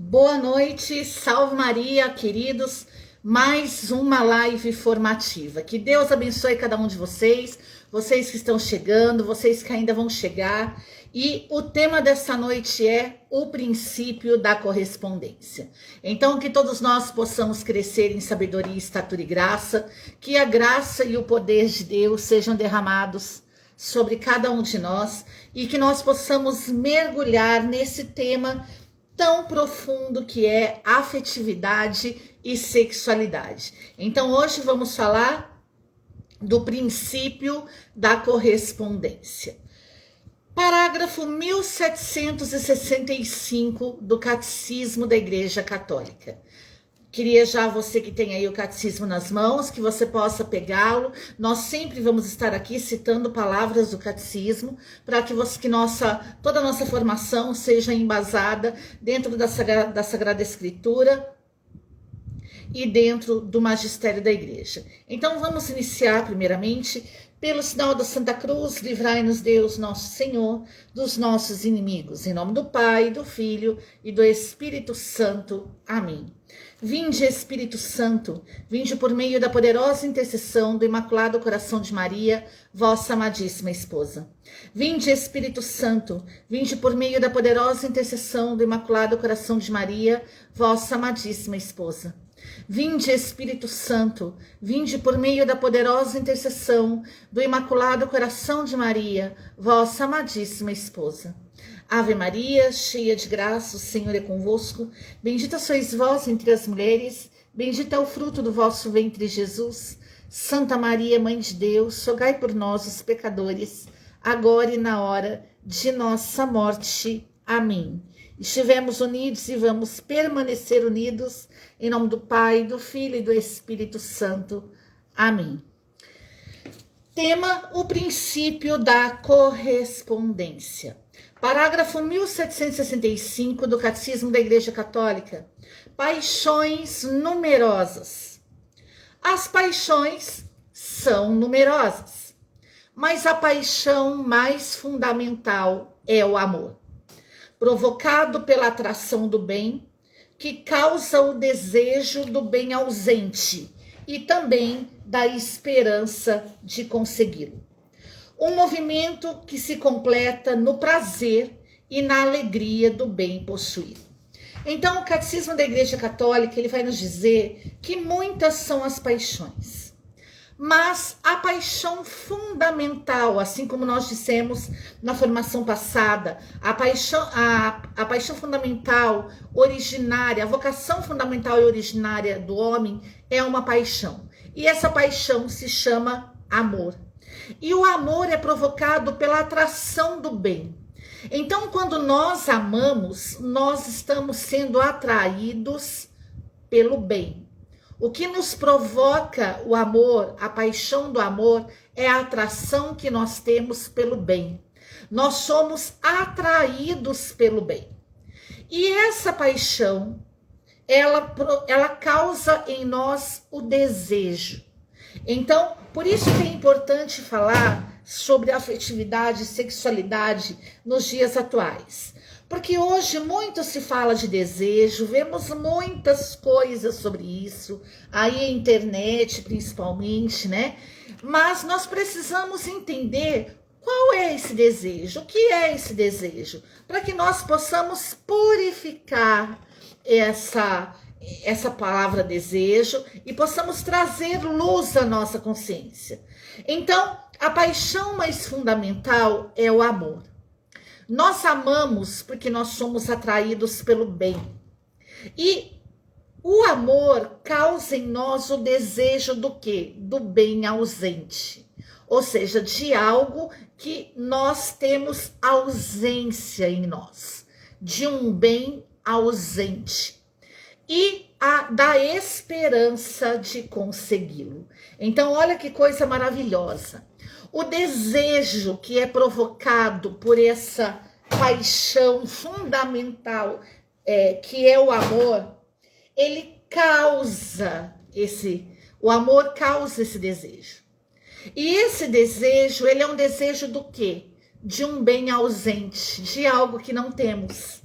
Boa noite, salve Maria, queridos. Mais uma live formativa. Que Deus abençoe cada um de vocês, vocês que estão chegando, vocês que ainda vão chegar. E o tema dessa noite é o princípio da correspondência. Então, que todos nós possamos crescer em sabedoria, estatura e graça, que a graça e o poder de Deus sejam derramados sobre cada um de nós e que nós possamos mergulhar nesse tema tão profundo que é afetividade e sexualidade. Então hoje vamos falar do princípio da correspondência. Parágrafo 1765 do Catecismo da Igreja Católica. Queria já você que tem aí o catecismo nas mãos, que você possa pegá-lo. Nós sempre vamos estar aqui citando palavras do catecismo para que toda a nossa formação seja embasada dentro da Sagrada Escritura e dentro do magistério da igreja. Então vamos iniciar primeiramente pelo sinal da Santa Cruz, livrai-nos Deus, nosso Senhor, dos nossos inimigos. Em nome do Pai, do Filho e do Espírito Santo. Amém. Vinde, Espírito Santo, vinde por meio da poderosa intercessão do Imaculado Coração de Maria, vossa amadíssima esposa. Vinde, Espírito Santo, vinde por meio da poderosa intercessão do Imaculado Coração de Maria, vossa amadíssima esposa. Vinde, Espírito Santo, vinde por meio da poderosa intercessão do Imaculado Coração de Maria, vossa amadíssima esposa. Ave Maria, cheia de graça, o Senhor é convosco. Bendita sois vós entre as mulheres, bendito é o fruto do vosso ventre, Jesus. Santa Maria, Mãe de Deus, rogai por nós, os pecadores, agora e na hora de nossa morte. Amém. Estivemos unidos e vamos permanecer unidos, em nome do Pai, do Filho e do Espírito Santo. Amém. Tema: o princípio da correspondência. Parágrafo 1765 do Catecismo da Igreja Católica. Paixões numerosas. As paixões são numerosas, mas a paixão mais fundamental é o amor, provocado pela atração do bem, que causa o desejo do bem ausente e também da esperança de consegui-lo. Um movimento que se completa no prazer e na alegria do bem possuído. Então, o Catecismo da Igreja Católica, ele vai nos dizer que muitas são as paixões, mas a paixão fundamental, assim como nós dissemos na formação passada, a paixão fundamental, originária, a vocação fundamental e originária do homem é uma paixão. E essa paixão se chama amor. E o amor é provocado pela atração do bem. Então, quando nós amamos, nós estamos sendo atraídos pelo bem. O que nos provoca o amor, a paixão do amor, é a atração que nós temos pelo bem. Nós somos atraídos pelo bem. E essa paixão, ela causa em nós o desejo. Então, por isso que é importante falar sobre afetividade e sexualidade nos dias atuais. Porque hoje muito se fala de desejo, vemos muitas coisas sobre isso, aí a internet principalmente, né? Mas nós precisamos entender qual é esse desejo, o que é esse desejo, para que nós possamos purificar essa palavra desejo e possamos trazer luz à nossa consciência. Então, a paixão mais fundamental é o amor. Nós amamos porque nós somos atraídos pelo bem. E o amor causa em nós o desejo do quê? Do bem ausente. Ou seja, de algo que nós temos ausência em nós. De um bem ausente. E da esperança de consegui-lo. Então, olha que coisa maravilhosa. O desejo que é provocado por essa paixão fundamental, que é o amor, o amor causa esse desejo. E esse desejo, ele é um desejo do quê? De um bem ausente, de algo que não temos.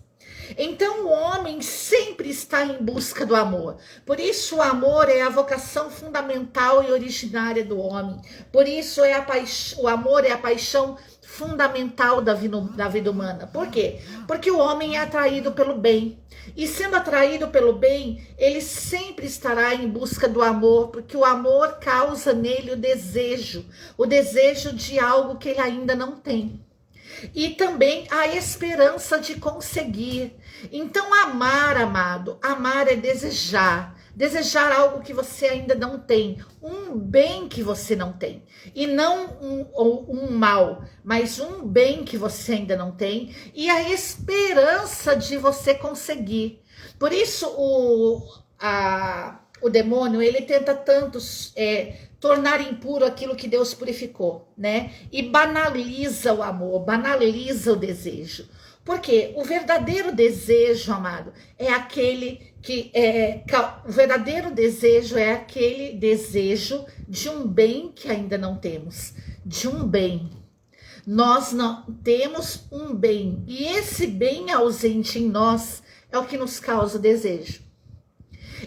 Então o homem sempre está em busca do amor. Por isso o amor é a vocação fundamental e originária do homem. Por isso o amor é a paixão fundamental da vida humana. Por quê? Porque o homem é atraído pelo bem. E sendo atraído pelo bem, ele sempre estará em busca do amor, porque o amor causa nele o desejo de algo que ele ainda não tem. E também a esperança de conseguir. Então, amar, amado, amar é desejar. Desejar algo que você ainda não tem, um bem que você não tem. E não um mal, mas um bem que você ainda não tem. E a esperança de você conseguir. Por isso, o demônio, ele tenta tanto tornar impuro aquilo que Deus purificou, né? E banaliza o amor, banaliza o desejo. Porque o verdadeiro desejo, amado, é aquele que o verdadeiro desejo é aquele desejo de um bem que ainda não temos, de um bem. Nós não temos um bem, e esse bem ausente em nós é o que nos causa o desejo.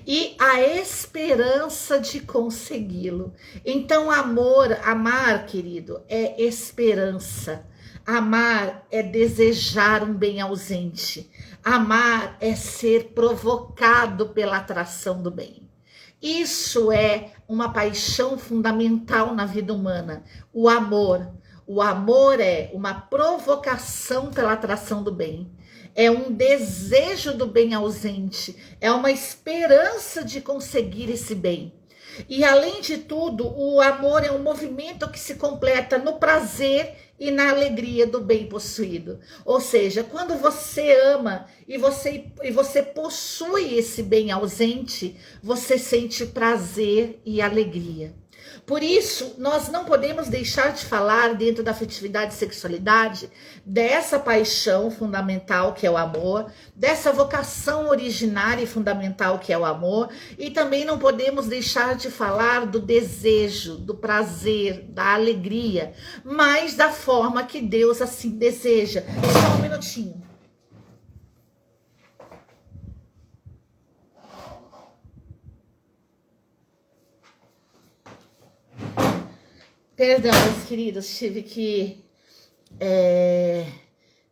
E a esperança de consegui-lo. Então, amar, querido, é esperança. Amar é desejar um bem ausente. Amar é ser provocado pela atração do bem. Isso é uma paixão fundamental na vida humana. O amor. O amor é uma provocação pela atração do bem. É um desejo do bem ausente. É uma esperança de conseguir esse bem. E além de tudo, o amor é um movimento que se completa no prazer e na alegria do bem possuído. Ou seja, quando você ama e você possui esse bem ausente, você sente prazer e alegria. Por isso, nós não podemos deixar de falar dentro da afetividade e sexualidade dessa paixão fundamental que é o amor, dessa vocação originária e fundamental que é o amor, e também não podemos deixar de falar do desejo, do prazer, da alegria, mas da forma que Deus assim deseja. Só um minutinho. Perdão, meus queridos, tive que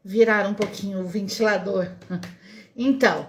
virar um pouquinho o ventilador. Então,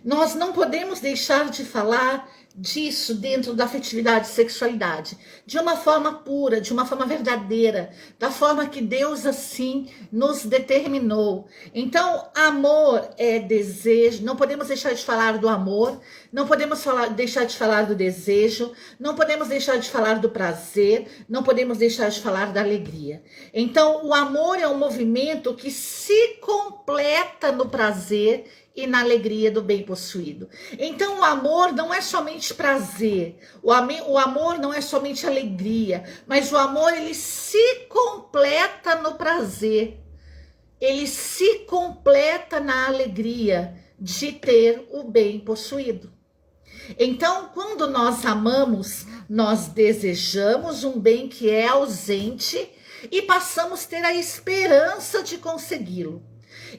nós não podemos deixar de falar disso dentro da afetividade e sexualidade, de uma forma pura, de uma forma verdadeira, da forma que Deus assim nos determinou. Então, amor é desejo, não podemos deixar de falar do amor, não podemos deixar de falar do desejo, não podemos deixar de falar do prazer, não podemos deixar de falar da alegria. Então, o amor é um movimento que se completa no prazer e na alegria do bem possuído. Então o amor não é somente prazer, o amor não é somente alegria, mas o amor ele se completa no prazer, ele se completa na alegria de ter o bem possuído. Então, quando nós amamos, nós desejamos um bem que é ausente e passamos a ter a esperança de consegui-lo.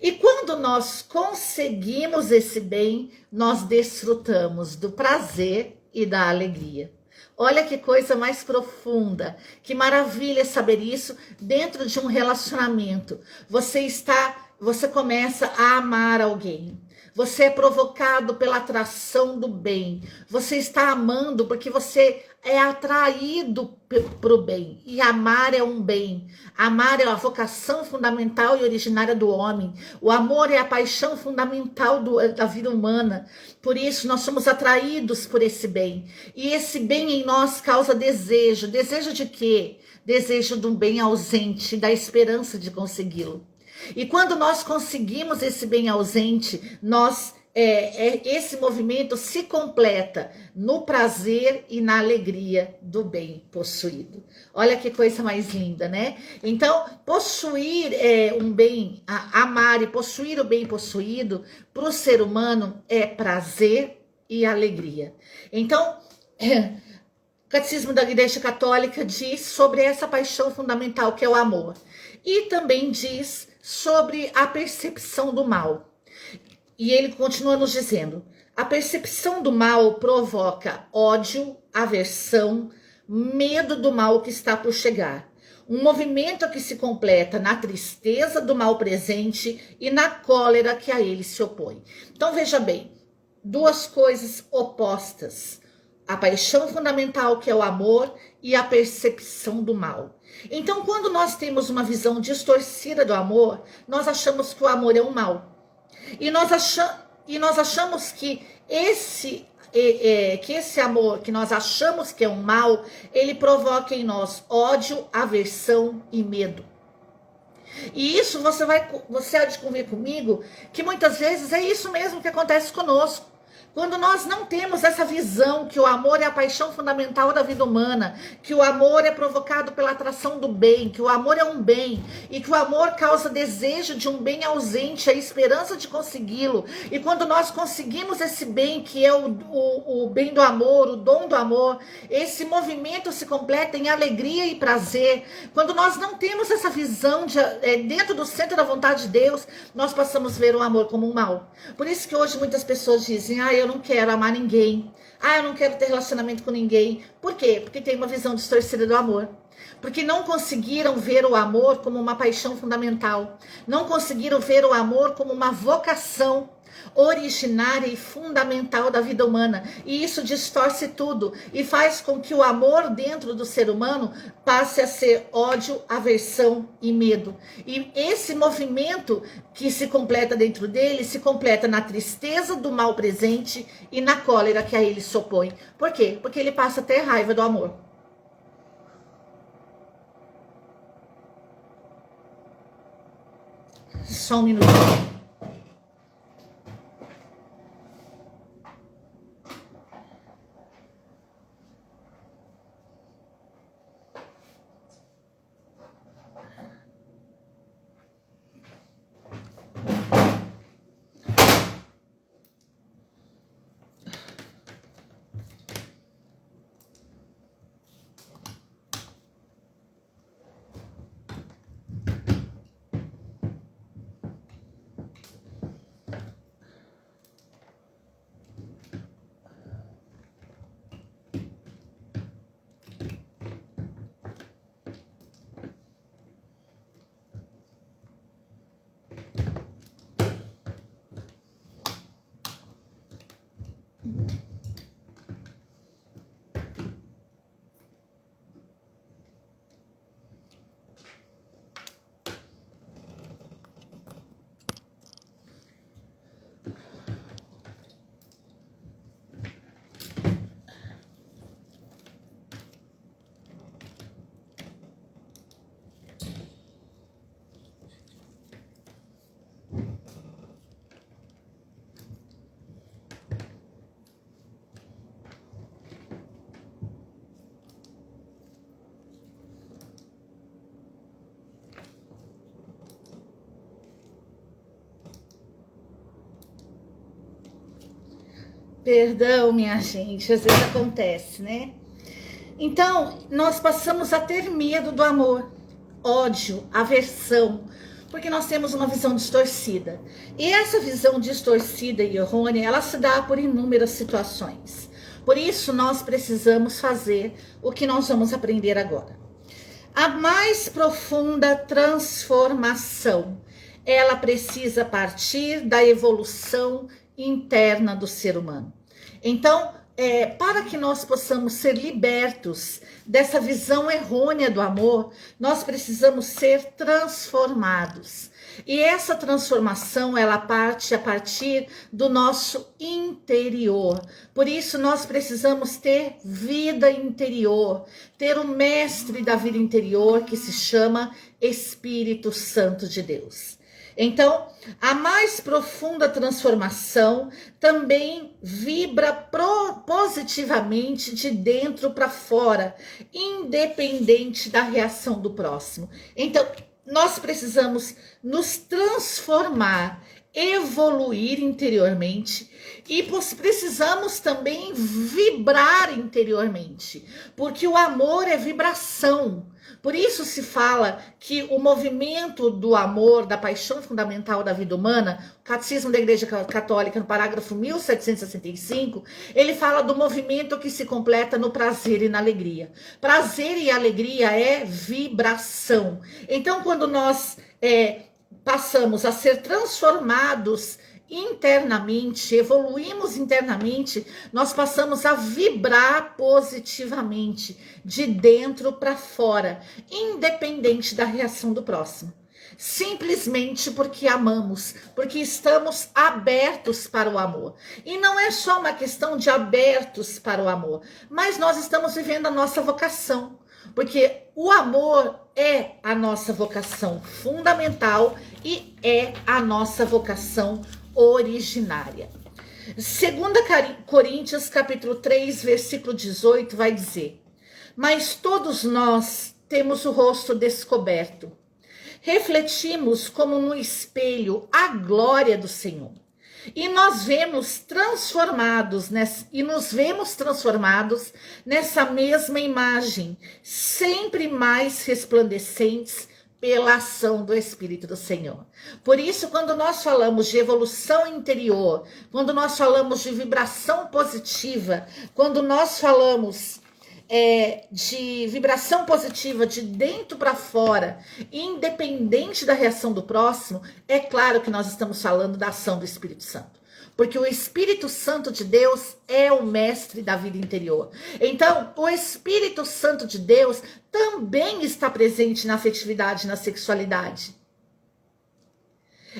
E quando nós conseguimos esse bem, nós desfrutamos do prazer e da alegria. Olha que coisa mais profunda, que maravilha saber isso dentro de um relacionamento. Você começa a amar alguém. Você é provocado pela atração do bem. Você está amando porque você é atraído para o bem. E amar é um bem. Amar é a vocação fundamental e originária do homem. O amor é a paixão fundamental da vida humana. Por isso, nós somos atraídos por esse bem. E esse bem em nós causa desejo. Desejo de quê? Desejo de um bem ausente, da esperança de consegui-lo. E quando nós conseguimos esse bem ausente, esse movimento se completa no prazer e na alegria do bem possuído. Olha que coisa mais linda, né? Então, possuir um bem, amar e possuir o bem possuído, para o ser humano é prazer e alegria. Então, o Catecismo da Igreja Católica diz sobre essa paixão fundamental que é o amor. E também diz sobre a percepção do mal. E ele continua nos dizendo: a percepção do mal provoca ódio, aversão, medo do mal que está por chegar. Um movimento que se completa na tristeza do mal presente e na cólera que a ele se opõe. Então veja bem, duas coisas opostas: a paixão fundamental, que é o amor, e a percepção do mal. Então, quando nós temos uma visão distorcida do amor, nós achamos que o amor é um mal. E nós achamos que esse amor que nós achamos que é um mal, ele provoca em nós ódio, aversão e medo. E isso você há de convir comigo que muitas vezes é isso mesmo que acontece conosco. Quando nós não temos essa visão que o amor é a paixão fundamental da vida humana, que o amor é provocado pela atração do bem, que o amor é um bem, e que o amor causa desejo de um bem ausente, a esperança de consegui-lo, e quando nós conseguimos esse bem, que é o bem do amor, o dom do amor, esse movimento se completa em alegria e prazer. Quando nós não temos essa visão dentro do centro da vontade de Deus, nós passamos a ver o amor como um mal. Por isso que hoje muitas pessoas dizem: eu não quero amar ninguém. Eu não quero ter relacionamento com ninguém. Por quê? Porque tem uma visão distorcida do amor. Porque não conseguiram ver o amor como uma paixão fundamental. Não conseguiram ver o amor como uma vocação originária e fundamental da vida humana. E isso distorce tudo e faz com que o amor dentro do ser humano passe a ser ódio, aversão e medo. E esse movimento que se completa dentro dele se completa na tristeza do mal presente e na cólera que a ele se opõe. Por quê? Porque ele passa a ter raiva do amor. Só um minuto. Perdão, minha gente, às vezes acontece, né? Então, nós passamos a ter medo do amor, ódio, aversão, porque nós temos uma visão distorcida. E essa visão distorcida e errônea, ela se dá por inúmeras situações. Por isso, nós precisamos fazer o que nós vamos aprender agora. A mais profunda transformação, ela precisa partir da evolução interna do ser humano. Então, para que nós possamos ser libertos dessa visão errônea do amor, nós precisamos ser transformados. E essa transformação, ela parte a partir do nosso interior. Por isso, nós precisamos ter vida interior, ter o mestre da vida interior, que se chama Espírito Santo de Deus. Então, a mais profunda transformação também vibra positivamente de dentro para fora, independente da reação do próximo. Então, nós precisamos nos transformar, evoluir interiormente E precisamos também vibrar interiormente, porque o amor é vibração. Por isso se fala que o movimento do amor, da paixão fundamental da vida humana, o Catecismo da Igreja Católica, no parágrafo 1765, ele fala do movimento que se completa no prazer e na alegria. Prazer e alegria é vibração. Então, quando nós passamos a ser transformados internamente, evoluímos internamente, nós passamos a vibrar positivamente, de dentro para fora, independente da reação do próximo. Simplesmente porque amamos, porque estamos abertos para o amor. E não é só uma questão de abertos para o amor, mas nós estamos vivendo a nossa vocação. Porque o amor é a nossa vocação fundamental e é a nossa vocação originária. 2 Coríntios, capítulo 3, versículo 18, vai dizer: mas todos nós temos o rosto descoberto. Refletimos como no espelho a glória do Senhor. E nos vemos transformados nessa mesma imagem, sempre mais resplandecentes pela ação do Espírito do Senhor. Por isso, quando nós falamos de evolução interior, quando nós falamos de vibração positiva, quando nós falamos de vibração positiva de dentro para fora, independente da reação do próximo, é claro que nós estamos falando da ação do Espírito Santo. Porque o Espírito Santo de Deus é o mestre da vida interior. Então, o Espírito Santo de Deus também está presente na afetividade, na sexualidade.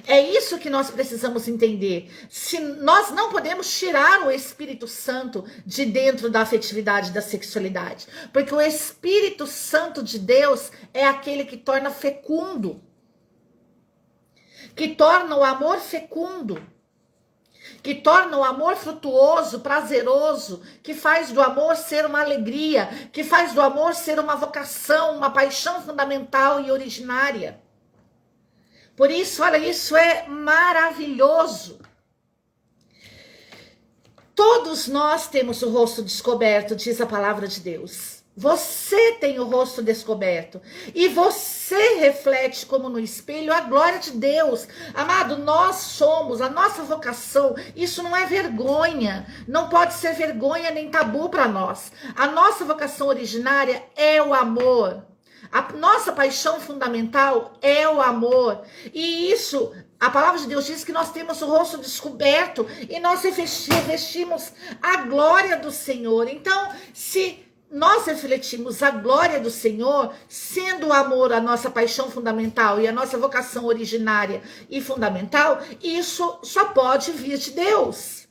É isso que nós precisamos entender. Se nós não podemos tirar o Espírito Santo de dentro da afetividade, da sexualidade. Porque o Espírito Santo de Deus é aquele que torna fecundo. Que torna o amor fecundo. Que torna o amor frutuoso, prazeroso, que faz do amor ser uma alegria, que faz do amor ser uma vocação, uma paixão fundamental e originária. Por isso, olha, isso é maravilhoso. Todos nós temos o rosto descoberto, diz a palavra de Deus. Você tem o rosto descoberto e você reflete como no espelho a glória de Deus. Amado, nós somos, a nossa vocação, isso não é vergonha, não pode ser vergonha nem tabu para nós. A nossa vocação originária é o amor. A nossa paixão fundamental é o amor. E isso, a palavra de Deus diz que nós temos o rosto descoberto e nós revestimos a glória do Senhor. Então, se nós refletimos a glória do Senhor, sendo o amor a nossa paixão fundamental e a nossa vocação originária e fundamental, isso só pode vir de Deus.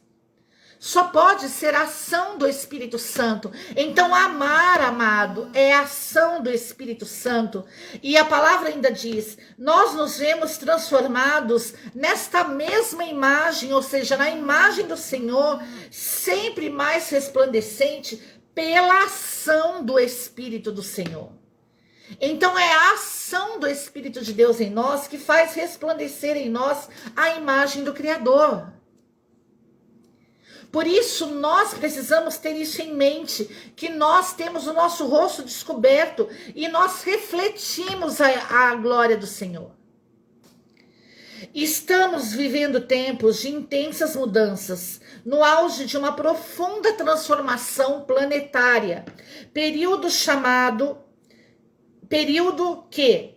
Só pode ser a ação do Espírito Santo. Então, amar, amado, é a ação do Espírito Santo. E a palavra ainda diz, nós nos vemos transformados nesta mesma imagem, ou seja, na imagem do Senhor, sempre mais resplandecente pela ação do Espírito do Senhor. Então, é a ação do Espírito de Deus em nós que faz resplandecer em nós a imagem do Criador. Por isso, nós precisamos ter isso em mente, que nós temos o nosso rosto descoberto e nós refletimos a glória do Senhor. Estamos vivendo tempos de intensas mudanças, no auge de uma profunda transformação planetária, período que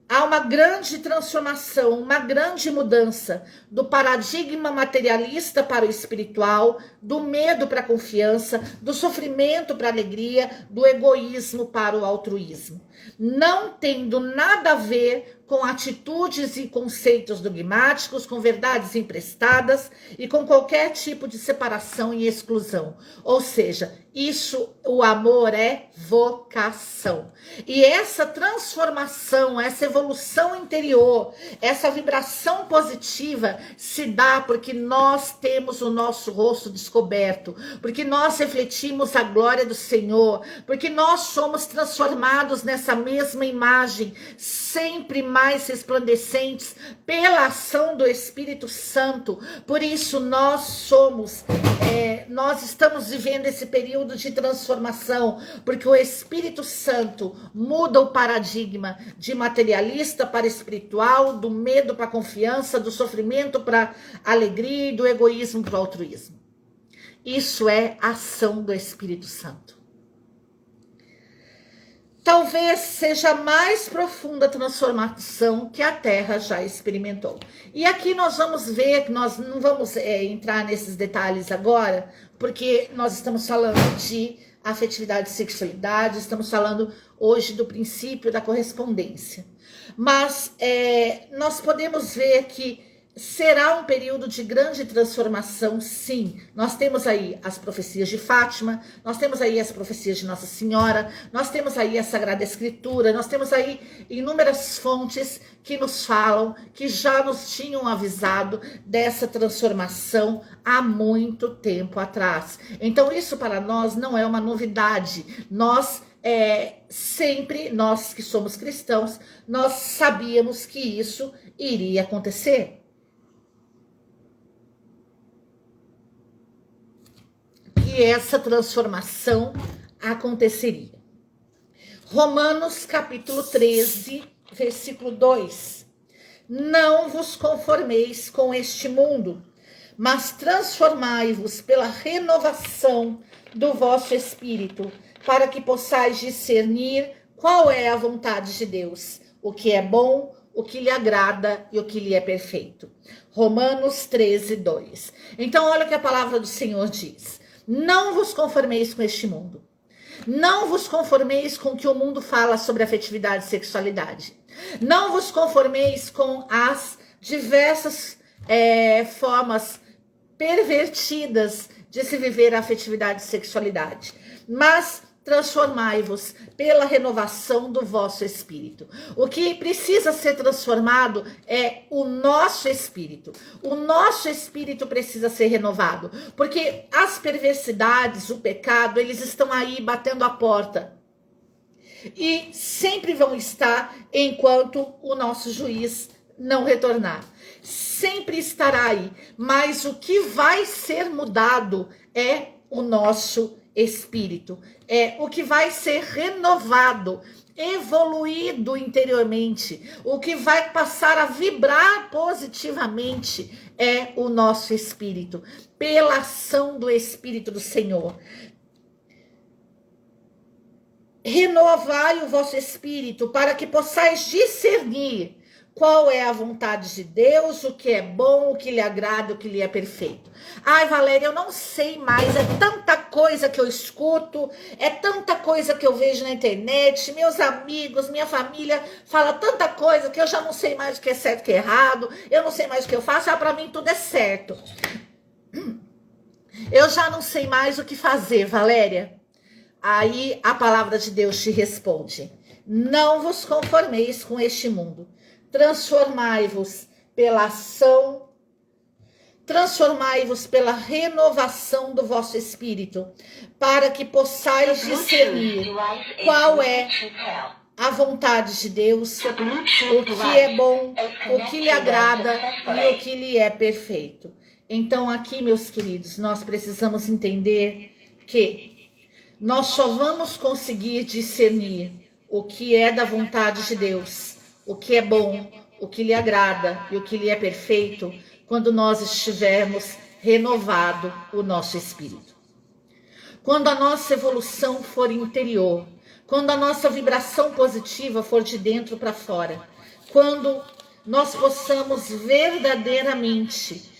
há uma grande transformação, uma grande mudança do paradigma materialista para o espiritual, do medo para a confiança, do sofrimento para a alegria, do egoísmo para o altruísmo. Não tendo nada a ver com atitudes e conceitos dogmáticos, com verdades emprestadas e com qualquer tipo de separação e exclusão. Ou seja, isso, o amor é vocação. E essa transformação, essa evolução interior, essa vibração positiva se dá porque nós temos o nosso rosto descoberto, porque nós refletimos a glória do Senhor, porque nós somos transformados nessa mesma imagem, sempre mais mais resplandecentes pela ação do Espírito Santo. Por isso nós estamos vivendo esse período de transformação, porque o Espírito Santo muda o paradigma de materialista para espiritual, do medo para confiança, do sofrimento para alegria e do egoísmo para altruísmo. Isso é ação do Espírito Santo. Talvez seja a mais profunda transformação que a Terra já experimentou. E aqui nós vamos ver, que nós não vamos entrar nesses detalhes agora, porque nós estamos falando de afetividade e sexualidade, estamos falando hoje do princípio da correspondência. Mas nós podemos ver que será um período de grande transformação, sim. Nós temos aí as profecias de Fátima, nós temos aí as profecias de Nossa Senhora, nós temos aí a Sagrada Escritura, nós temos aí inúmeras fontes que nos falam, que já nos tinham avisado dessa transformação há muito tempo atrás. Então isso para nós não é uma novidade. Nós que somos cristãos, nós sabíamos que isso iria acontecer. Que essa transformação aconteceria. Romanos capítulo 13, versículo 2. Não vos conformeis com este mundo, mas transformai-vos pela renovação do vosso espírito, para que possais discernir qual é a vontade de Deus, o que é bom, o que lhe agrada e o que lhe é perfeito. Romanos 13, 2. Então olha o que a palavra do Senhor diz. Não vos conformeis com este mundo. Não vos conformeis com o que o mundo fala sobre afetividade e sexualidade. Não vos conformeis com as diversas formas pervertidas de se viver a afetividade e sexualidade. Mas transformai-vos pela renovação do vosso espírito. O que precisa ser transformado é o nosso espírito. O nosso espírito precisa ser renovado, porque as perversidades, o pecado, eles estão aí batendo a porta. E sempre vão estar enquanto o nosso juiz não retornar. Sempre estará aí. Mas o que vai ser mudado é o nosso espírito. O que vai ser renovado, evoluído interiormente, o que vai passar a vibrar positivamente é o nosso espírito, pela ação do Espírito do Senhor. Renovai o vosso espírito para que possais discernir qual é a vontade de Deus, o que é bom, o que lhe agrada, o que lhe é perfeito. Ai, Valéria, eu não sei mais, é tanta coisa que eu escuto, é tanta coisa que eu vejo na internet, meus amigos, minha família fala tanta coisa que eu já não sei mais o que é certo e o que é errado, eu não sei mais o que eu faço, para mim tudo é certo. Eu já não sei mais o que fazer, Valéria. Aí a palavra de Deus te responde: não vos conformeis com este mundo. Transformai-vos pela ação, transformai-vos pela renovação do vosso espírito, para que possais discernir qual é a vontade de Deus, o que é bom, o que lhe agrada e o que lhe é perfeito. Então aqui, meus queridos, nós precisamos entender que nós só vamos conseguir discernir o que é da vontade de Deus, o que é bom, o que lhe agrada e o que lhe é perfeito, quando nós estivermos renovado o nosso espírito. Quando a nossa evolução for interior, quando a nossa vibração positiva for de dentro para fora, quando nós possamos verdadeiramente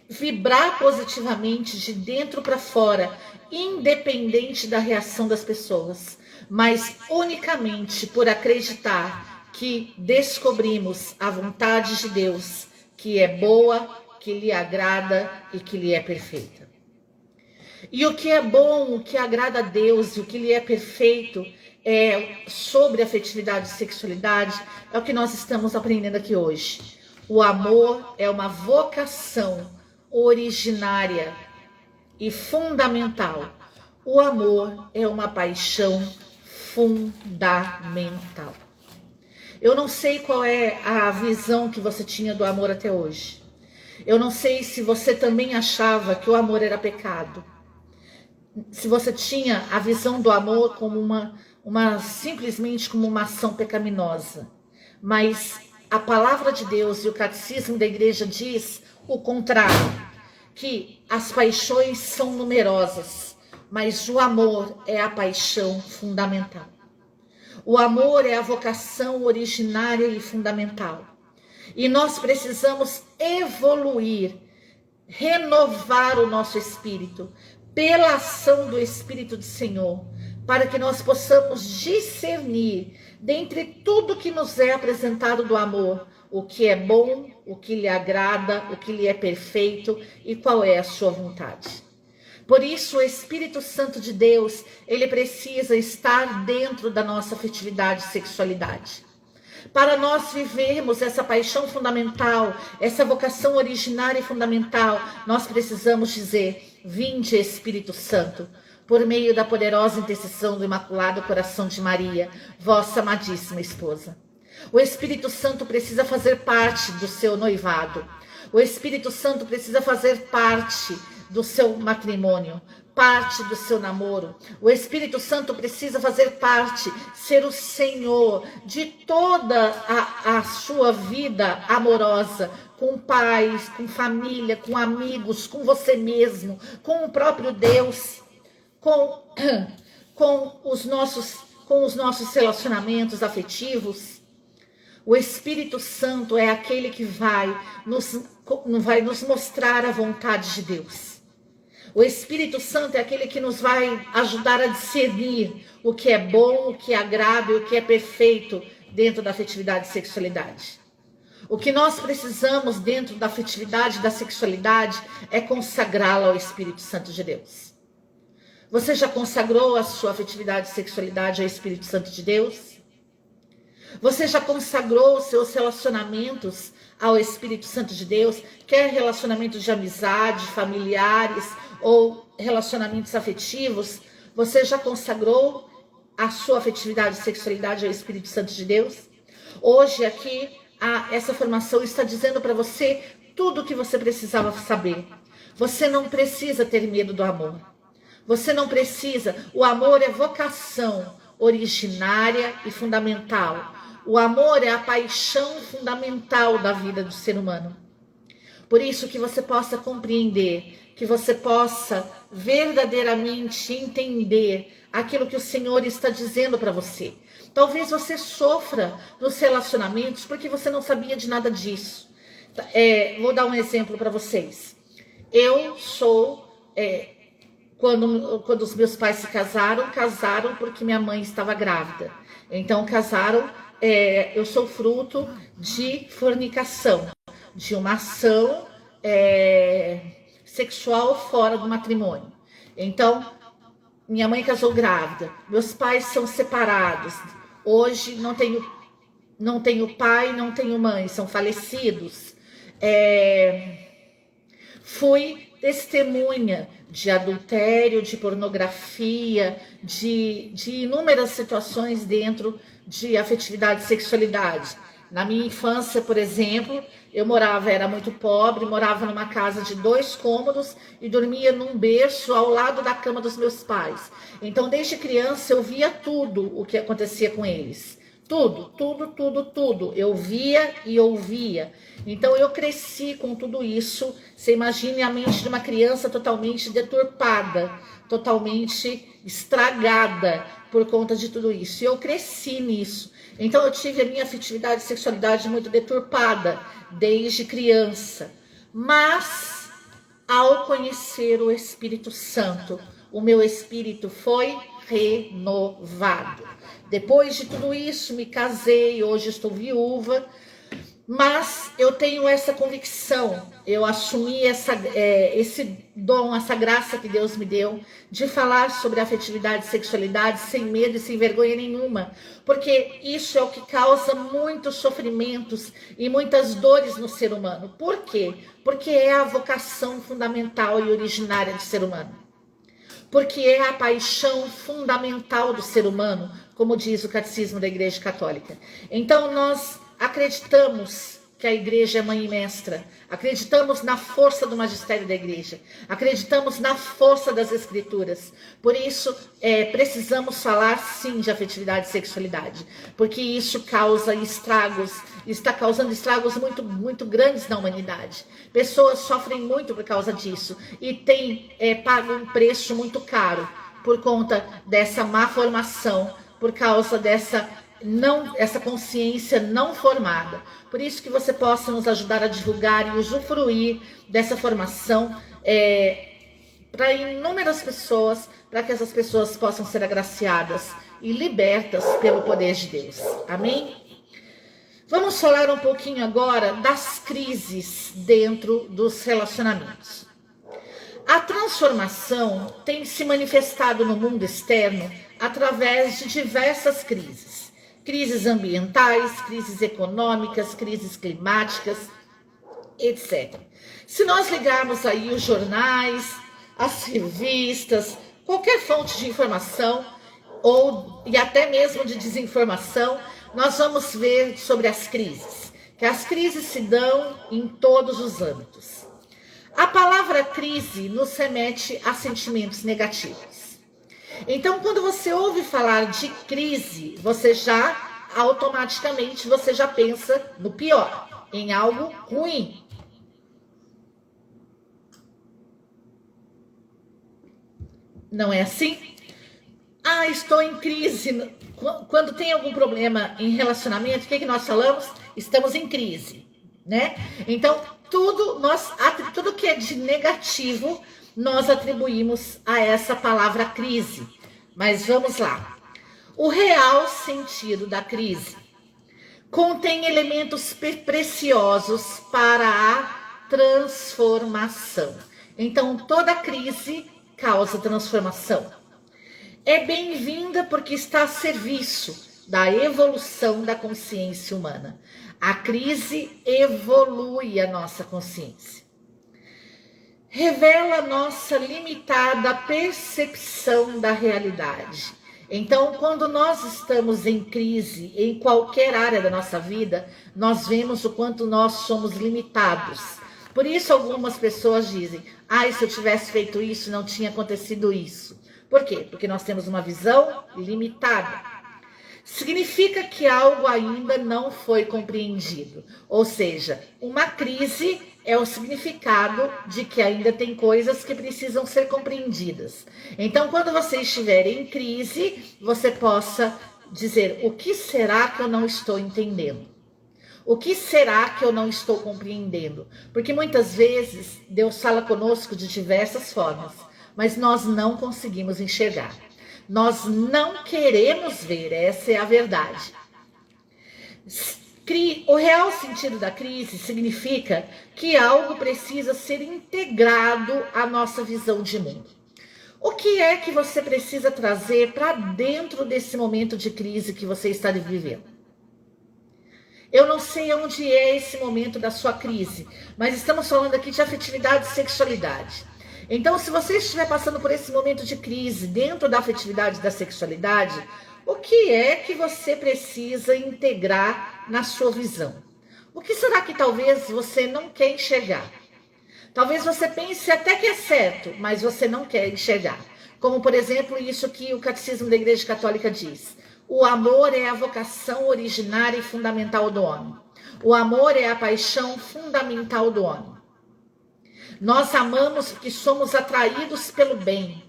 vibrar positivamente de dentro para fora, independente da reação das pessoas, mas unicamente por acreditar que descobrimos a vontade de Deus, que é boa, que lhe agrada e que lhe é perfeita. E o que é bom, o que agrada a Deus e o que lhe é perfeito sobre afetividade e sexualidade é o que nós estamos aprendendo aqui hoje. O amor é uma vocação originária e fundamental. O amor é uma paixão fundamental. Eu não sei qual é a visão que você tinha do amor até hoje. Eu não sei se você também achava que o amor era pecado. Se você tinha a visão do amor como simplesmente como uma ação pecaminosa. Mas a palavra de Deus e o catecismo da igreja diz o contrário, que as paixões são numerosas, mas o amor é a paixão fundamental. O amor é a vocação originária e fundamental. E nós precisamos evoluir, renovar o nosso espírito pela ação do Espírito do Senhor, para que nós possamos discernir dentre tudo que nos é apresentado do amor, o que é bom, o que lhe agrada, o que lhe é perfeito e qual é a sua vontade. Por isso, o Espírito Santo de Deus, ele precisa estar dentro da nossa afetividade e sexualidade. Para nós vivermos essa paixão fundamental, essa vocação originária e fundamental, nós precisamos dizer: vinde, Espírito Santo, por meio da poderosa intercessão do Imaculado Coração de Maria, vossa amadíssima esposa. O Espírito Santo precisa fazer parte do seu noivado. O Espírito Santo precisa fazer parte do seu matrimônio, parte do seu namoro. O Espírito Santo precisa fazer parte, ser o Senhor de toda a sua vida amorosa, com pais, com família, com amigos, com você mesmo, com o próprio Deus, com os nossos relacionamentos afetivos. O Espírito Santo é aquele que vai nos mostrar a vontade de Deus. O Espírito Santo é aquele que nos vai ajudar a discernir o que é bom, o que agrada e o que é perfeito dentro da afetividade e sexualidade. O que nós precisamos dentro da afetividade e da sexualidade é consagrá-la ao Espírito Santo de Deus. Você já consagrou a sua afetividade e sexualidade ao Espírito Santo de Deus? Você já consagrou os seus relacionamentos ao Espírito Santo de Deus? Quer relacionamentos de amizade, familiares ou relacionamentos afetivos? Você já consagrou a sua afetividade e sexualidade ao Espírito Santo de Deus? Hoje aqui, essa formação está dizendo para você tudo o que você precisava saber. Você não precisa ter medo do amor. Você não precisa. O amor é vocação originária e fundamental. O amor é a paixão fundamental da vida do ser humano. Por isso que você possa compreender, que você possa verdadeiramente entender aquilo que o Senhor está dizendo para você. Talvez você sofra nos relacionamentos porque você não sabia de nada disso. Vou dar um exemplo para vocês. Eu sou... Quando os meus pais se casaram porque minha mãe estava grávida. Então casaram, eu sou fruto de fornicação, de uma ação sexual fora do matrimônio. Então, minha mãe casou grávida, meus pais são separados. Hoje não tenho pai, não tenho mãe, são falecidos. Fui testemunha de adultério, de pornografia, de inúmeras situações dentro de afetividade e sexualidade. Na minha infância, por exemplo, era muito pobre, morava numa casa de 2 cômodos e dormia num berço ao lado da cama dos meus pais. Então, desde criança, eu via tudo o que acontecia com eles. Tudo. Eu via e ouvia. Então eu cresci com tudo isso. Você imagine a mente de uma criança totalmente deturpada, totalmente estragada por conta de tudo isso. E eu cresci nisso. Então eu tive a minha afetividade e sexualidade muito deturpada desde criança. Mas ao conhecer o Espírito Santo, o meu espírito foi renovado. Depois de tudo isso, me casei, hoje estou viúva, mas eu tenho essa convicção, eu assumi esse dom, essa graça que Deus me deu, de falar sobre afetividade e sexualidade sem medo e sem vergonha nenhuma, porque isso é o que causa muitos sofrimentos e muitas dores no ser humano. Por quê? Porque é a vocação fundamental e originária do ser humano. Porque é a paixão fundamental do ser humano como diz o Catecismo da Igreja Católica. Então nós acreditamos que a igreja é mãe e mestra, acreditamos na força do magistério da igreja, acreditamos na força das escrituras. Por isso, precisamos falar sim de afetividade e sexualidade, porque isso causa estragos, está causando estragos muito, muito grandes na humanidade. Pessoas sofrem muito por causa disso e têm pago um preço muito caro por conta dessa má formação, por causa essa consciência não formada. Por isso que você possa nos ajudar a divulgar e usufruir dessa formação para inúmeras pessoas, para que essas pessoas possam ser agraciadas e libertas pelo poder de Deus. Amém? Vamos falar um pouquinho agora das crises dentro dos relacionamentos. A transformação tem se manifestado no mundo externo através de diversas crises. Crises ambientais, crises econômicas, crises climáticas, etc. Se nós ligarmos aí os jornais, as revistas, qualquer fonte de informação e até mesmo de desinformação, nós vamos ver sobre as crises, que as crises se dão em todos os âmbitos. A palavra crise nos remete a sentimentos negativos. Então, quando você ouve falar de crise, automaticamente você já pensa no pior, em algo ruim. Não é assim? Estou em crise. Quando tem algum problema em relacionamento, o que nós falamos? Estamos em crise, né? Então, tudo que é de negativo, nós atribuímos a essa palavra crise. Mas vamos lá. O real sentido da crise contém elementos preciosos para a transformação. Então, toda crise causa transformação. É bem-vinda porque está a serviço da evolução da consciência humana. A crise evolui a nossa consciência. Revela nossa limitada percepção da realidade. Então, quando nós estamos em crise, em qualquer área da nossa vida, nós vemos o quanto nós somos limitados. Por isso, algumas pessoas dizem, se eu tivesse feito isso, não tinha acontecido isso. Por quê? Porque nós temos uma visão limitada. Significa que algo ainda não foi compreendido. Ou seja, uma crise é o significado de que ainda tem coisas que precisam ser compreendidas. Então, quando você estiver em crise, você possa dizer, o que será que eu não estou entendendo? O que será que eu não estou compreendendo? Porque muitas vezes Deus fala conosco de diversas formas, mas nós não conseguimos enxergar. Nós não queremos ver, essa é a verdade. O real sentido da crise significa que algo precisa ser integrado à nossa visão de mundo. O que é que você precisa trazer para dentro desse momento de crise que você está vivendo? Eu não sei onde é esse momento da sua crise, mas estamos falando aqui de afetividade e sexualidade. Então, se você estiver passando por esse momento de crise dentro da afetividade e da sexualidade, o que é que você precisa integrar na sua visão? O que será que talvez você não quer enxergar? Talvez você pense até que é certo, mas você não quer enxergar. Como, por exemplo, isso que o Catecismo da Igreja Católica diz. O amor é a vocação originária e fundamental do homem. O amor é a paixão fundamental do homem. Nós amamos porque somos atraídos pelo bem.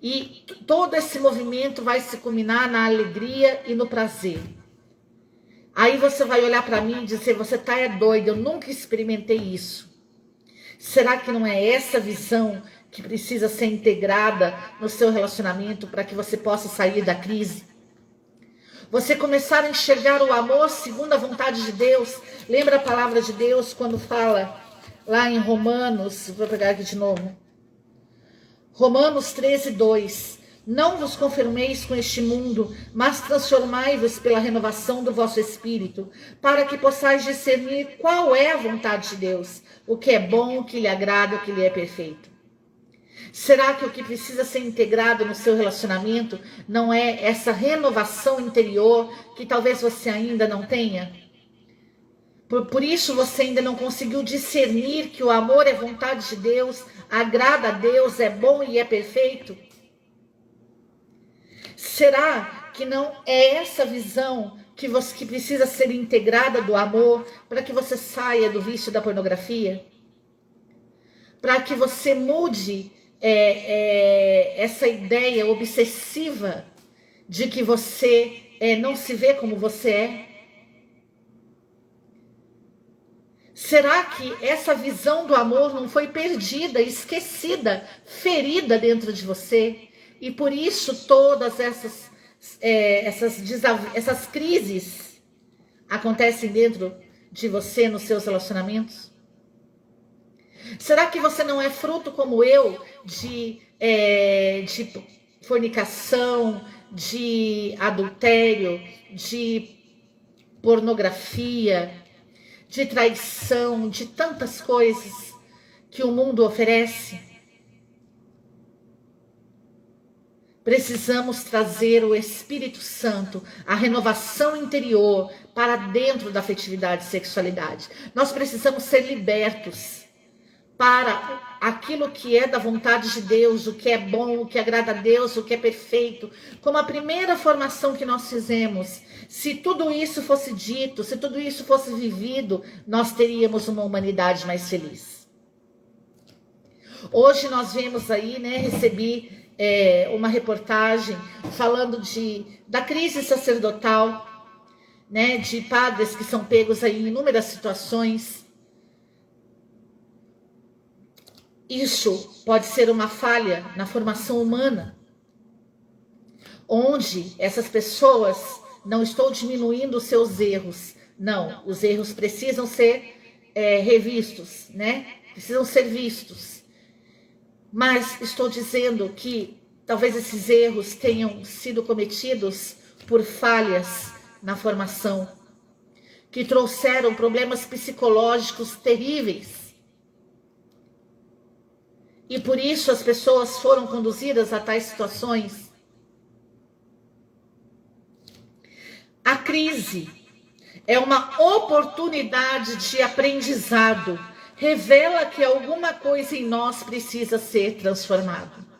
E todo esse movimento vai se culminar na alegria e no prazer. Aí você vai olhar para mim e dizer, você tá doido, eu nunca experimentei isso. Será que não é essa visão que precisa ser integrada no seu relacionamento para que você possa sair da crise? Você começar a enxergar o amor segundo a vontade de Deus. Lembra a palavra de Deus quando fala lá em Romanos, vou pegar aqui de novo. Romanos 13:2. Não vos conformeis com este mundo, mas transformai-vos pela renovação do vosso espírito, para que possais discernir qual é a vontade de Deus, o que é bom, o que lhe agrada, o que lhe é perfeito. Será que o que precisa ser integrado no seu relacionamento não é essa renovação interior que talvez você ainda não tenha? Por isso você ainda não conseguiu discernir que o amor é vontade de Deus, agrada a Deus, é bom e é perfeito? Será que não é essa visão que precisa ser integrada do amor para que você saia do vício da pornografia? Para que você mude essa ideia obsessiva de que você não se vê como você é? Será que essa visão do amor não foi perdida, esquecida, ferida dentro de você? E por isso todas essas crises acontecem dentro de você, nos seus relacionamentos? Será que você não é fruto como eu de fornicação, de adultério, de pornografia, de traição, de tantas coisas que o mundo oferece? Precisamos trazer o Espírito Santo, a renovação interior para dentro da afetividade e sexualidade. Nós precisamos ser libertos para aquilo que é da vontade de Deus, o que é bom, o que agrada a Deus, o que é perfeito. Como a primeira formação que nós fizemos, se tudo isso fosse dito, se tudo isso fosse vivido, nós teríamos uma humanidade mais feliz. Hoje nós vemos aí, recebi uma reportagem falando da crise sacerdotal, de padres que são pegos aí em inúmeras situações. Isso pode ser uma falha na formação humana, onde essas pessoas, não estou diminuindo os seus erros, não, os erros precisam ser revistos, precisam ser vistos, mas estou dizendo que talvez esses erros tenham sido cometidos por falhas na formação, que trouxeram problemas psicológicos terríveis. E por isso as pessoas foram conduzidas a tais situações. A crise é uma oportunidade de aprendizado. Revela que alguma coisa em nós precisa ser transformada.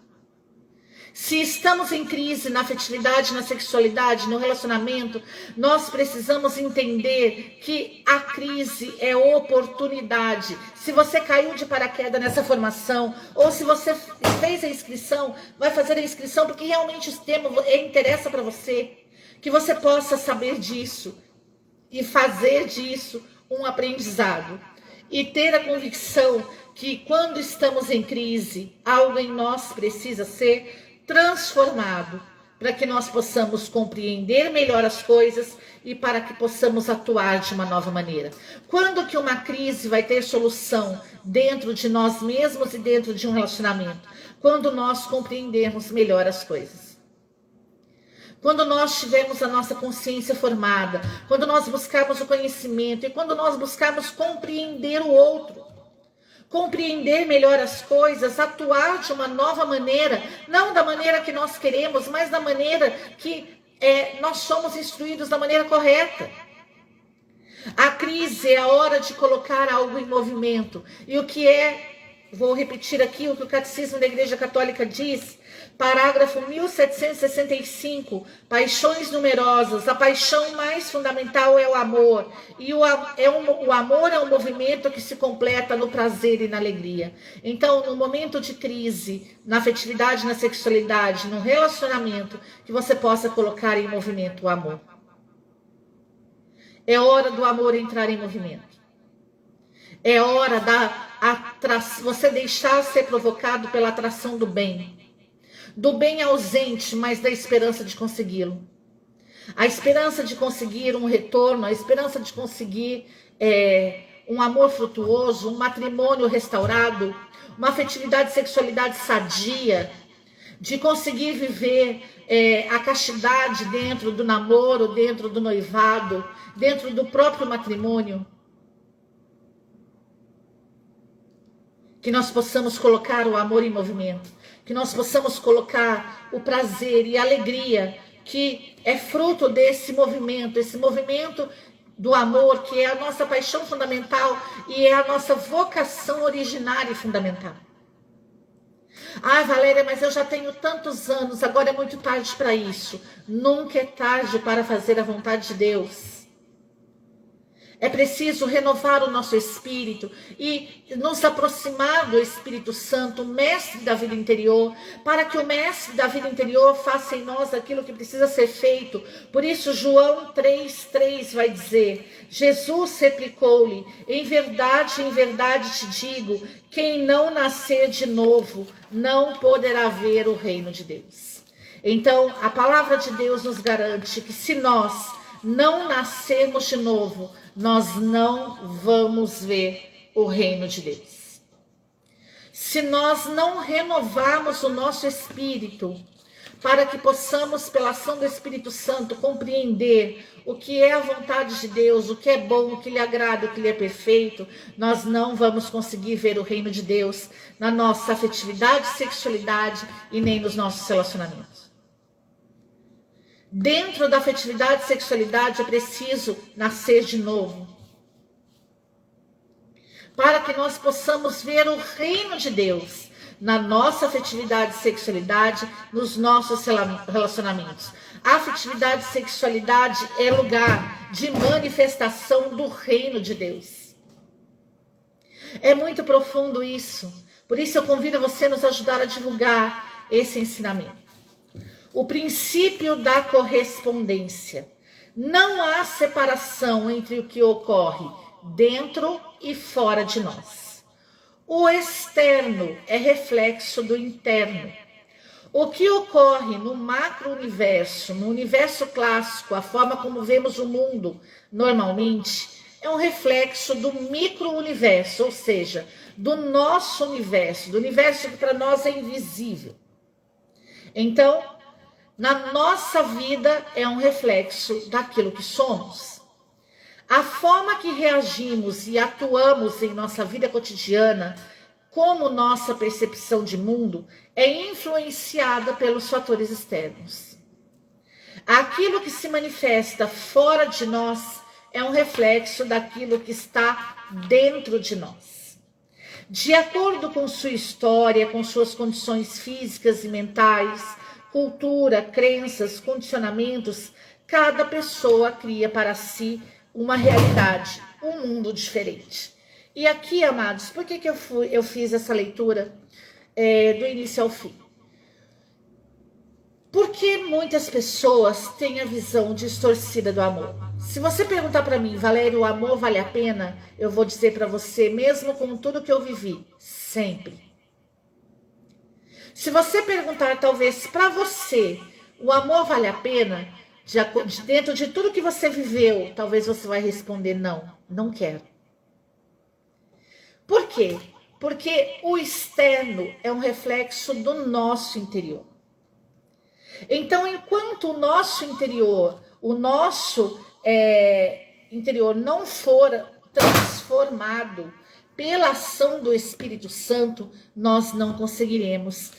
Se estamos em crise na afetividade, na sexualidade, no relacionamento, nós precisamos entender que a crise é oportunidade. Se você caiu de paraquedas nessa formação, ou se você fez a inscrição, vai fazer a inscrição porque realmente o tema interessa para você, que você possa saber disso e fazer disso um aprendizado. E ter a convicção que quando estamos em crise, algo em nós precisa ser transformado, para que nós possamos compreender melhor as coisas e para que possamos atuar de uma nova maneira. Quando que uma crise vai ter solução dentro de nós mesmos e dentro de um relacionamento? Quando nós compreendermos melhor as coisas. Quando nós tivermos a nossa consciência formada, quando nós buscarmos o conhecimento e quando nós buscarmos compreender o outro. Compreender melhor as coisas, atuar de uma nova maneira, não da maneira que nós queremos, mas da maneira que nós somos instruídos da maneira correta. A crise é a hora de colocar algo em movimento. E o que vou repetir aqui o que o Catecismo da Igreja Católica diz, parágrafo 1765, paixões numerosas, a paixão mais fundamental é o amor, e o amor é um movimento que se completa no prazer e na alegria. Então, no momento de crise, na afetividade, na sexualidade, no relacionamento, que você possa colocar em movimento o amor. É hora do amor entrar em movimento. É hora você deixar ser provocado pela atração do bem. Do bem ausente, mas da esperança de consegui-lo. A esperança de conseguir um retorno, a esperança de conseguir um amor frutuoso, um matrimônio restaurado, uma afetividade e sexualidade sadia, de conseguir viver a castidade dentro do namoro, dentro do noivado, dentro do próprio matrimônio. Que nós possamos colocar o amor em movimento. que nós possamos colocar o prazer e a alegria que é fruto desse movimento, esse movimento do amor, que é a nossa paixão fundamental e é a nossa vocação originária e fundamental. Ah, Valéria, mas eu já tenho tantos anos, agora é muito tarde para isso. Nunca é tarde para fazer a vontade de Deus. É preciso renovar o nosso espírito e nos aproximar do Espírito Santo, o mestre da vida interior, para que o mestre da vida interior faça em nós aquilo que precisa ser feito. Por isso, João 3,3 vai dizer: Jesus replicou-lhe, em verdade te digo, quem não nascer de novo não poderá ver o reino de Deus. Então, a palavra de Deus nos garante que se nós não nascermos de novo, nós não vamos ver o reino de Deus. Se nós não renovarmos o nosso espírito, para que possamos, pela ação do Espírito Santo, compreender o que é a vontade de Deus, o que é bom, o que lhe agrada, o que lhe é perfeito, nós não vamos conseguir ver o reino de Deus na nossa afetividade, sexualidade e nem nos nossos relacionamentos. Dentro da afetividade e sexualidade é preciso nascer de novo, para que nós possamos ver o reino de Deus na nossa afetividade e sexualidade, nos nossos relacionamentos. A afetividade e sexualidade é lugar de manifestação do reino de Deus. É muito profundo isso. Por isso eu convido você a nos ajudar a divulgar esse ensinamento. O princípio da correspondência. Não há separação entre o que ocorre dentro e fora de nós. O externo é reflexo do interno. O que ocorre no macro-universo, no universo clássico, a forma como vemos o mundo normalmente, é um reflexo do micro-universo, ou seja, do nosso universo, do universo que para nós é invisível. Então, na nossa vida é um reflexo daquilo que somos. A forma que reagimos e atuamos em nossa vida cotidiana, como nossa percepção de mundo, é influenciada pelos fatores externos. Aquilo que se manifesta fora de nós é um reflexo daquilo que está dentro de nós. De acordo com sua história, com suas condições físicas e mentais, cultura, crenças, condicionamentos, cada pessoa cria para si uma realidade, um mundo diferente. E aqui, amados, por que eu fiz essa leitura do início ao fim? Porque muitas pessoas têm a visão distorcida do amor. Se você perguntar para mim, Valério, o amor vale a pena? Eu vou dizer para você, mesmo com tudo que eu vivi, sempre. Se você perguntar, talvez, para você, o amor vale a pena? Dentro de tudo que você viveu, talvez você vai responder, não, não quero. Por quê? Porque o externo é um reflexo do nosso interior. Então, enquanto o nosso interior não for transformado pela ação do Espírito Santo, nós não conseguiremos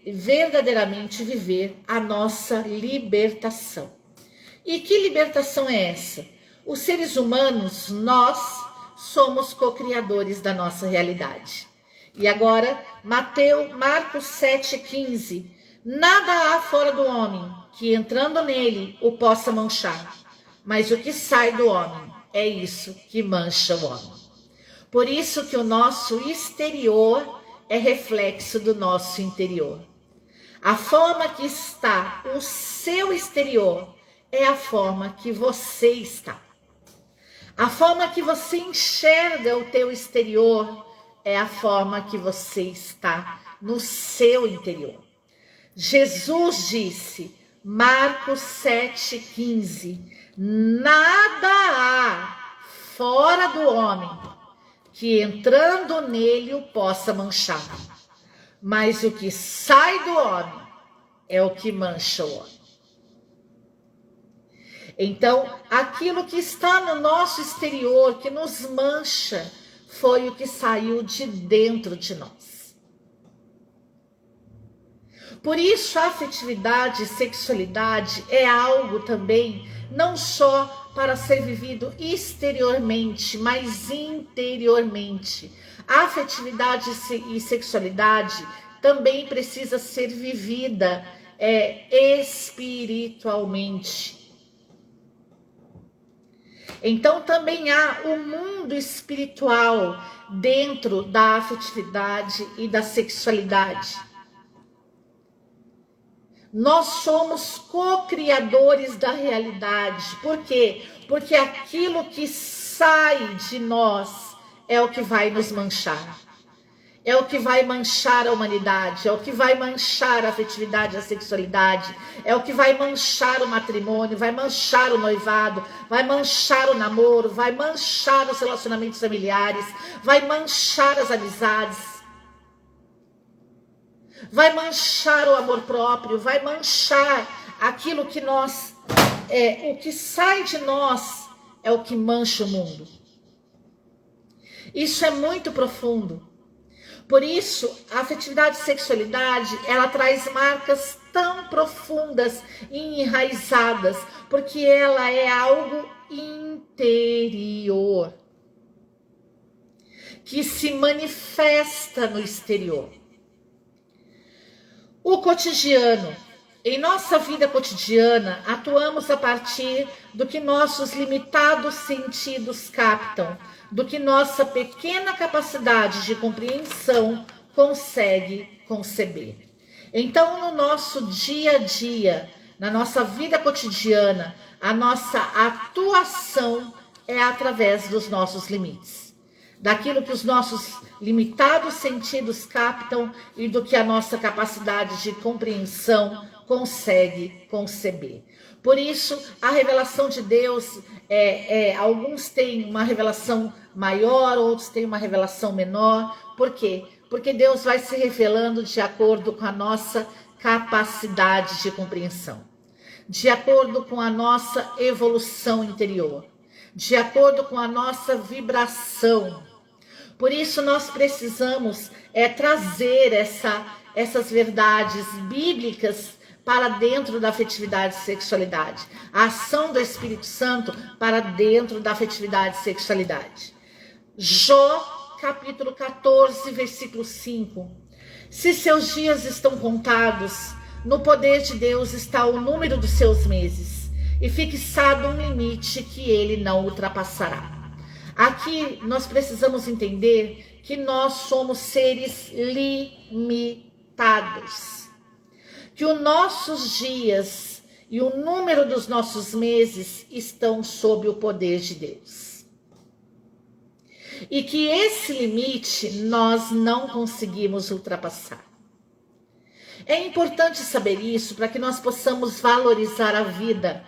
verdadeiramente viver a nossa libertação. E que libertação é essa? Os seres humanos, nós somos co-criadores da nossa realidade. E agora, Marcos 7,15. Nada há fora do homem que entrando nele o possa manchar, mas o que sai do homem é isso que mancha o homem. Por isso que o nosso exterior é reflexo do nosso interior. A forma que está o seu exterior é a forma que você está. A forma que você enxerga o teu exterior é a forma que você está no seu interior. Jesus disse, Marcos 7,15, nada há fora do homem que entrando nele o possa manchar, mas o que sai do homem é o que mancha o homem. Então, aquilo que está no nosso exterior, que nos mancha, foi o que saiu de dentro de nós. Por isso, a afetividade e sexualidade é algo também não só para ser vivido exteriormente, mas interiormente. A afetividade e sexualidade também precisa ser vivida espiritualmente. Então também há o mundo espiritual dentro da afetividade e da sexualidade. Nós somos co-criadores da realidade. Por quê? Porque aquilo que sai de nós é o que vai nos manchar. É o que vai manchar a humanidade, é o que vai manchar a afetividade e a sexualidade, é o que vai manchar o matrimônio, vai manchar o noivado, vai manchar o namoro, vai manchar os relacionamentos familiares, vai manchar as amizades, vai manchar o amor próprio, vai manchar aquilo que nós, o que sai de nós é o que mancha o mundo. Isso é muito profundo. Por isso, a afetividade e sexualidade, ela traz marcas tão profundas e enraizadas, porque ela é algo interior, que se manifesta no exterior. O cotidiano. Em nossa vida cotidiana, atuamos a partir do que nossos limitados sentidos captam, do que nossa pequena capacidade de compreensão consegue conceber. Então, no nosso dia a dia, na nossa vida cotidiana, a nossa atuação é através dos nossos limites, daquilo que os nossos limitados sentidos captam e do que a nossa capacidade de compreensão consegue conceber. Por isso, a revelação de Deus, alguns têm uma revelação maior, outros têm uma revelação menor. Por quê? Porque Deus vai se revelando de acordo com a nossa capacidade de compreensão, de acordo com a nossa evolução interior, de acordo com a nossa vibração. Por isso nós precisamos trazer essas verdades bíblicas para dentro da afetividade e sexualidade. A ação do Espírito Santo para dentro da afetividade e sexualidade. Jó, capítulo 14, versículo 5. Se seus dias estão contados, no poder de Deus está o número dos seus meses, e fixado um limite que ele não ultrapassará. Aqui nós precisamos entender que nós somos seres limitados, que os nossos dias e o número dos nossos meses estão sob o poder de Deus. E que esse limite nós não conseguimos ultrapassar. É importante saber isso para que nós possamos valorizar a vida,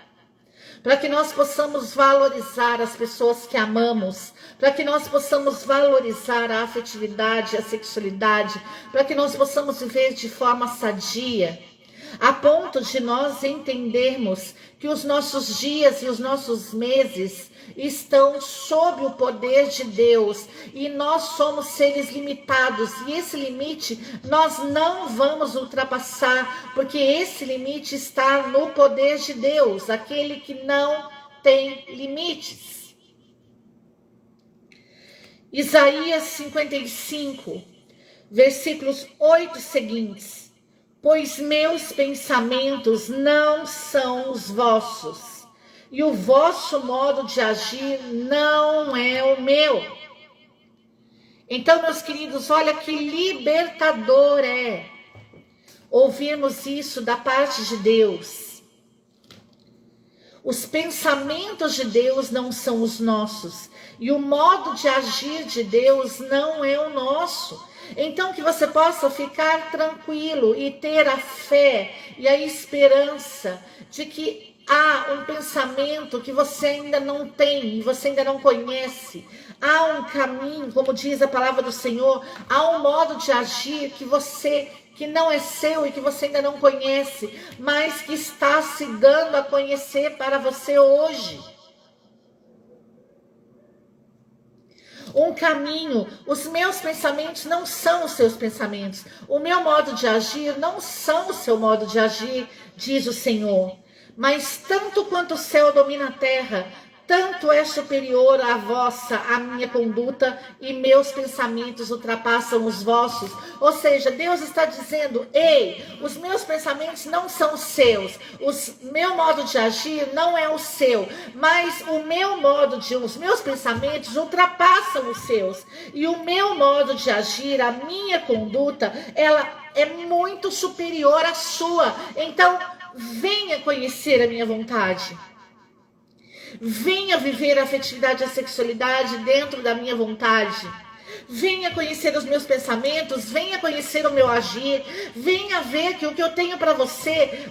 para que nós possamos valorizar as pessoas que amamos, para que nós possamos valorizar a afetividade, a sexualidade, para que nós possamos viver de forma sadia, a ponto de nós entendermos que os nossos dias e os nossos meses estão sob o poder de Deus e nós somos seres limitados e esse limite nós não vamos ultrapassar, porque esse limite está no poder de Deus, aquele que não tem limites. Isaías 55, versículos 8 seguintes. Pois meus pensamentos não são os vossos, e o vosso modo de agir não é o meu. Então, meus queridos, olha que libertador é ouvirmos isso da parte de Deus. Os pensamentos de Deus não são os nossos, e o modo de agir de Deus não é o nosso. Então que você possa ficar tranquilo e ter a fé e a esperança de que há um pensamento que você ainda não tem e você ainda não conhece. Há um caminho, como diz a palavra do Senhor, há um modo de agir que não é seu e que você ainda não conhece, mas que está se dando a conhecer para você hoje. um caminho. Os meus pensamentos não são os seus pensamentos. O meu modo de agir não são o seu modo de agir, diz o Senhor. Mas tanto quanto o céu domina a terra, tanto é superior a minha conduta, e meus pensamentos ultrapassam os vossos. Ou seja, Deus está dizendo: ei, os meus pensamentos não são os seus, meu modo de agir não é o seu, mas os meus pensamentos ultrapassam os seus, e o meu modo de agir, a minha conduta, ela é muito superior à sua. Então, venha conhecer a minha vontade. Venha viver a afetividade e a sexualidade dentro da minha vontade. Venha conhecer os meus pensamentos, venha conhecer o meu agir, venha ver que o que eu tenho para você,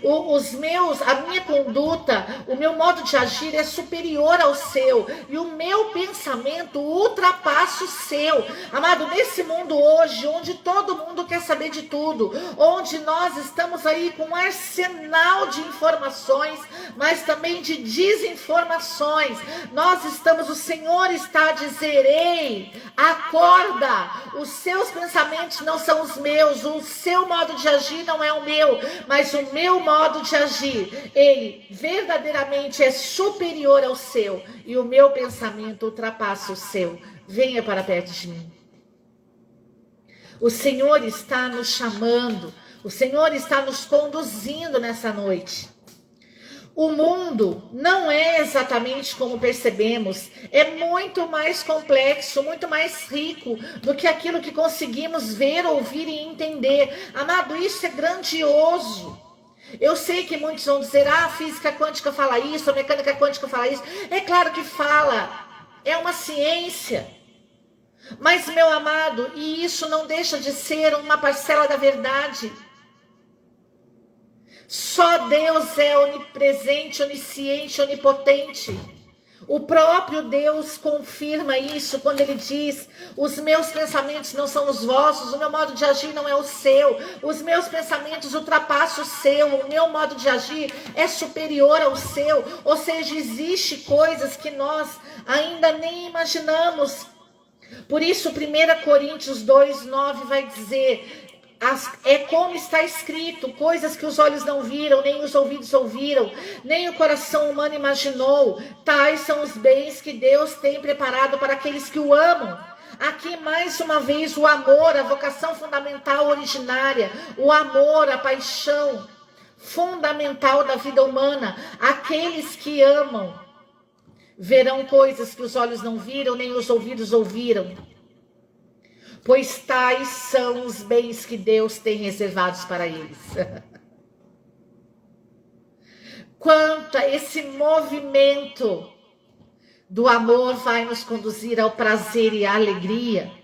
a minha conduta, o meu modo de agir é superior ao seu, e o meu pensamento ultrapassa o seu. Amado, nesse mundo hoje, onde todo mundo quer saber de tudo, onde nós estamos aí com um arsenal de informações, mas também de desinformações, o Senhor está a dizer: ei, acorda, os seus pensamentos não são os meus, o seu modo de agir não é o meu, mas o meu modo de agir, ele verdadeiramente é superior ao seu, e o meu pensamento ultrapassa o seu. Venha para perto de mim. O Senhor está nos chamando, o Senhor está nos conduzindo nessa noite. O mundo não é exatamente como percebemos, é muito mais complexo, muito mais rico do que aquilo que conseguimos ver, ouvir e entender. Amado, isso é grandioso. Eu sei que muitos vão dizer: a física quântica fala isso, a mecânica quântica fala isso. É claro que fala, é uma ciência. Mas, meu amado, e isso não deixa de ser uma parcela da verdade. Só Deus é onipresente, onisciente, onipotente. O próprio Deus confirma isso quando ele diz: os meus pensamentos não são os vossos, o meu modo de agir não é o seu, os meus pensamentos ultrapassam o seu, o meu modo de agir é superior ao seu. Ou seja, existem coisas que nós ainda nem imaginamos. Por isso, 1 Coríntios 2:9 vai dizer: é como está escrito, coisas que os olhos não viram, nem os ouvidos ouviram, nem o coração humano imaginou, tais são os bens que Deus tem preparado para aqueles que o amam. Aqui, mais uma vez, o amor, a vocação fundamental originária, o amor, a paixão fundamental da vida humana. Aqueles que amam verão coisas que os olhos não viram, nem os ouvidos ouviram, pois tais são os bens que Deus tem reservados para eles. Quanto a esse movimento do amor vai nos conduzir ao prazer e à alegria.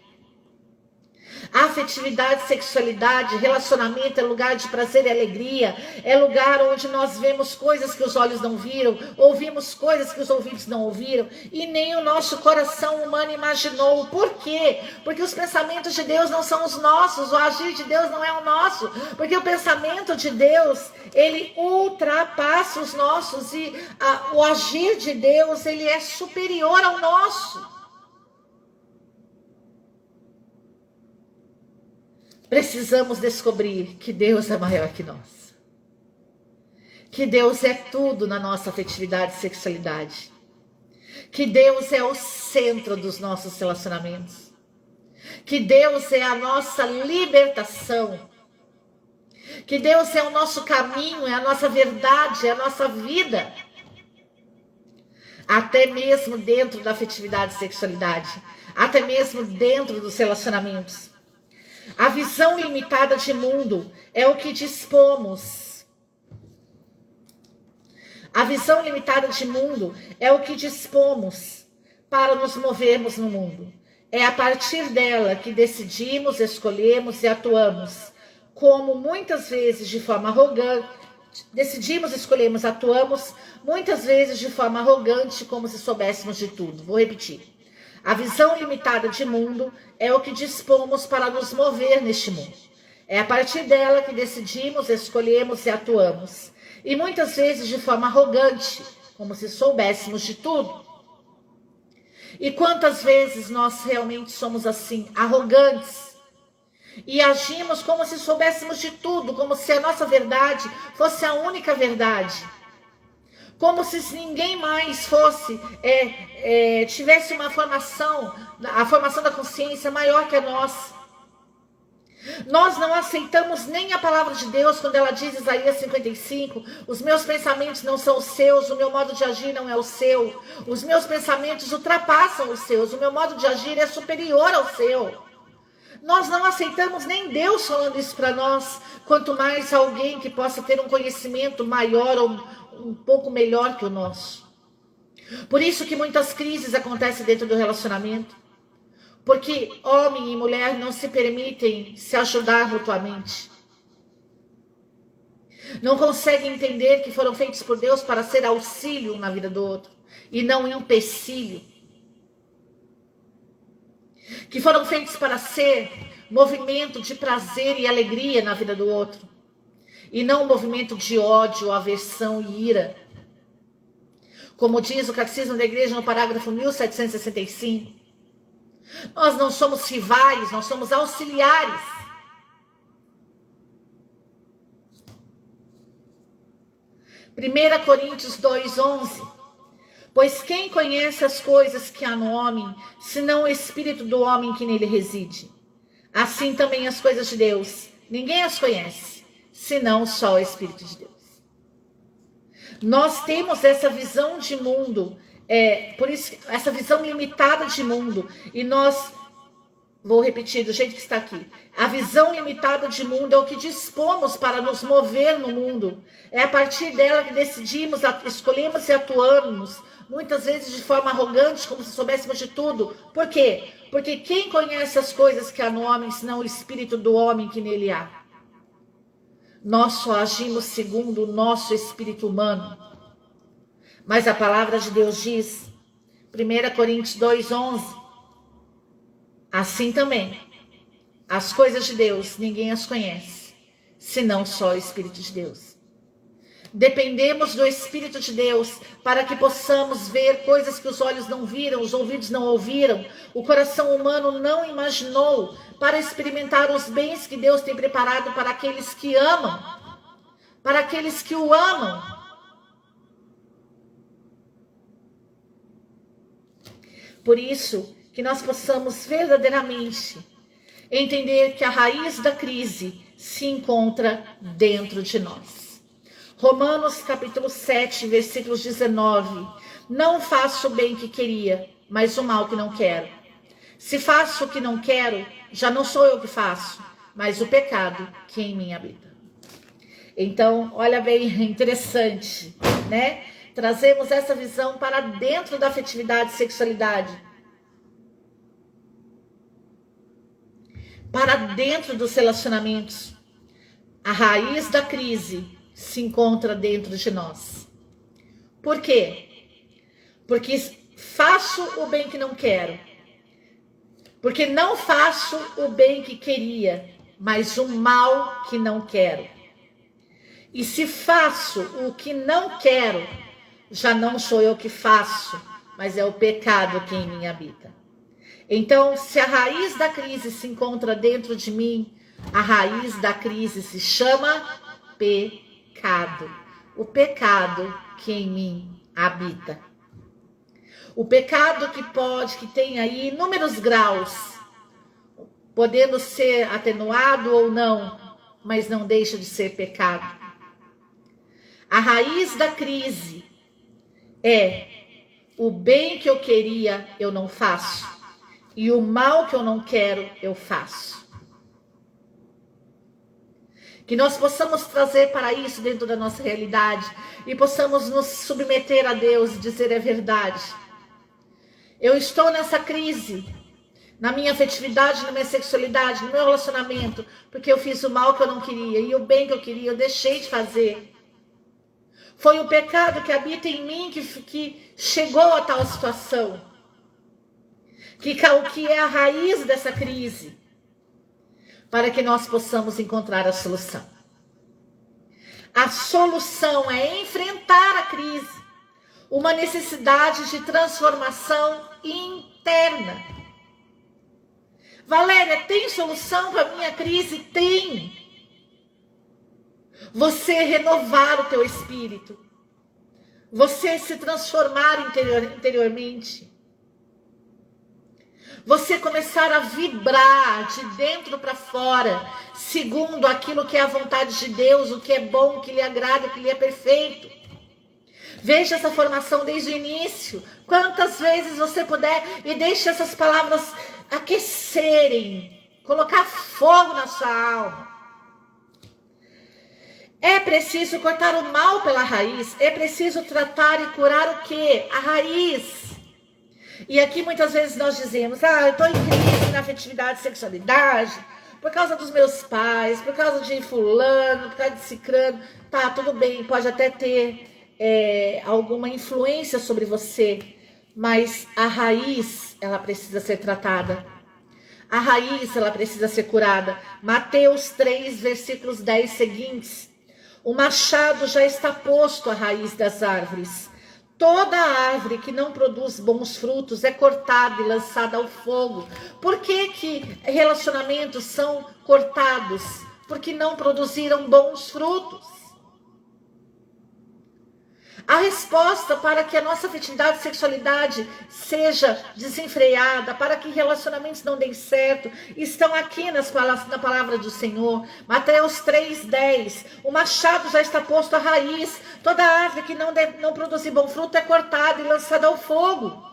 A afetividade, sexualidade, relacionamento é lugar de prazer e alegria, é lugar onde nós vemos coisas que os olhos não viram, ouvimos coisas que os ouvidos não ouviram, e nem o nosso coração humano imaginou. Por quê? Porque os pensamentos de Deus não são os nossos, o agir de Deus não é o nosso, porque o pensamento de Deus, ele ultrapassa os nossos, e o agir de Deus, ele é superior ao nosso. Precisamos descobrir que Deus é maior que nós. Que Deus é tudo na nossa afetividade e sexualidade. Que Deus é o centro dos nossos relacionamentos. Que Deus é a nossa libertação. Que Deus é o nosso caminho, é a nossa verdade, é a nossa vida. Até mesmo dentro da afetividade e sexualidade. Até mesmo dentro dos relacionamentos. A visão limitada de mundo é o que dispomos. A visão limitada de mundo é o que dispomos para nos movermos no mundo. É a partir dela que decidimos, escolhemos e atuamos. Como muitas vezes de forma arrogante, decidimos, escolhemos, atuamos, muitas vezes de forma arrogante, como se soubéssemos de tudo. Vou repetir. A visão limitada de mundo é o que dispomos para nos mover neste mundo. É a partir dela que decidimos, escolhemos e atuamos. E muitas vezes de forma arrogante, como se soubéssemos de tudo. E quantas vezes nós realmente somos assim, arrogantes, e agimos como se soubéssemos de tudo, como se a nossa verdade fosse a única verdade. Como se ninguém mais fosse, tivesse uma formação, a formação da consciência maior que a nossa. Nós não aceitamos nem a palavra de Deus quando ela diz, Isaías 55, os meus pensamentos não são os seus, o meu modo de agir não é o seu, os meus pensamentos ultrapassam os seus, o meu modo de agir é superior ao seu. Nós não aceitamos nem Deus falando isso para nós, quanto mais alguém que possa ter um conhecimento maior ou um pouco melhor que o nosso. Por isso que muitas crises acontecem dentro do relacionamento. Porque homem e mulher não se permitem se ajudar mutuamente. Não conseguem entender que foram feitos por Deus para ser auxílio na vida do outro e não empecilho. Que foram feitos para ser movimento de prazer e alegria na vida do outro e não um movimento de ódio, aversão e ira. Como diz o Catecismo da Igreja no parágrafo 1765, nós não somos rivais, nós somos auxiliares. Primeira Coríntios 2:11. Pois quem conhece as coisas que há no homem, senão o espírito do homem que nele reside? Assim também as coisas de Deus, ninguém as conhece, senão só o Espírito de Deus. Nós temos essa visão de mundo, por isso, essa visão limitada de mundo, e nós, vou repetir do jeito que está aqui, a visão limitada de mundo é o que dispomos para nos mover no mundo, é a partir dela que decidimos, escolhemos e atuamos, muitas vezes de forma arrogante, como se soubéssemos de tudo. Por quê? Porque quem conhece as coisas que há no homem, senão o espírito do homem que nele há? Nós só agimos segundo o nosso espírito humano. Mas a palavra de Deus diz, 1 Coríntios 2:11, assim também, as coisas de Deus, ninguém as conhece, senão só o Espírito de Deus. Dependemos do Espírito de Deus para que possamos ver coisas que os olhos não viram, os ouvidos não ouviram, o coração humano não imaginou, para experimentar os bens que Deus tem preparado para aqueles que amam, para aqueles que o amam. Por isso, que nós possamos verdadeiramente entender que a raiz da crise se encontra dentro de nós. Romanos capítulo 7, versículos 19. Não faço o bem que queria, mas o mal que não quero. Se faço o que não quero, já não sou eu que faço, mas o pecado que em mim habita. Então, olha bem, interessante, né? Trazemos essa visão para dentro da afetividade e sexualidade. Para dentro dos relacionamentos. A raiz da crise se encontra dentro de nós. Por quê? Porque faço o bem que não quero. Porque não faço o bem que queria, mas o mal que não quero. E se faço o que não quero, já não sou eu que faço, mas é o pecado que em mim habita. Então, se a raiz da crise se encontra dentro de mim, a raiz da crise se chama pecado. O pecado que em mim habita. O pecado que tem aí inúmeros graus, podendo ser atenuado ou não, mas não deixa de ser pecado. A raiz da crise é o bem que eu queria, eu não faço. E o mal que eu não quero, eu faço. Que nós possamos trazer para isso dentro da nossa realidade e possamos nos submeter a Deus e dizer é verdade. Eu estou nessa crise, na minha afetividade, na minha sexualidade, no meu relacionamento, porque eu fiz o mal que eu não queria e o bem que eu queria, eu deixei de fazer. Foi o pecado que habita em mim que chegou a tal situação. Que é a raiz dessa crise. Para que nós possamos encontrar a solução. A solução é enfrentar a crise. Uma necessidade de transformação interna. Valéria, tem solução para minha crise? Tem. Você renovar o teu espírito. Você se transformar interiormente. Você começar a vibrar de dentro para fora, segundo aquilo que é a vontade de Deus, o que é bom, o que lhe agrada, o que lhe é perfeito. Veja essa formação desde o início, quantas vezes você puder, e deixe essas palavras aquecerem, colocar fogo na sua alma. É preciso cortar o mal pela raiz, é preciso tratar e curar o quê? A raiz. E aqui muitas vezes nós dizemos, eu estou em crise na afetividade e sexualidade, por causa dos meus pais, por causa de fulano, por causa de cicrano. Tá, tudo bem, pode até ter alguma influência sobre você, mas a raiz, ela precisa ser tratada. A raiz, ela precisa ser curada. Mateus 3, versículos 10 seguintes. O machado já está posto à raiz das árvores. Toda árvore que não produz bons frutos é cortada e lançada ao fogo. Por que relacionamentos são cortados? Porque não produziram bons frutos. A resposta para que a nossa afetividade e sexualidade seja desenfreada, para que relacionamentos não deem certo, estão aqui na palavra do Senhor. Mateus 3:10. O machado já está posto à raiz. Toda árvore que não produzir bom fruto é cortada e lançada ao fogo.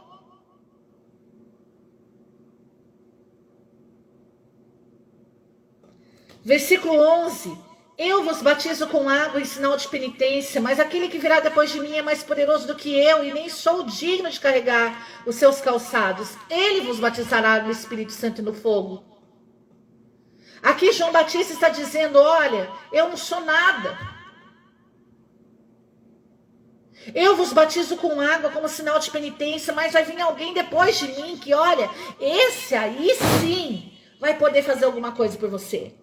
Versículo 11. Eu vos batizo com água em sinal de penitência, mas aquele que virá depois de mim é mais poderoso do que eu, e nem sou digno de carregar os seus calçados. Ele vos batizará no Espírito Santo e no fogo. Aqui João Batista está dizendo, olha, eu não sou nada. Eu vos batizo com água como sinal de penitência, mas vai vir alguém depois de mim que, olha, esse aí sim vai poder fazer alguma coisa por você.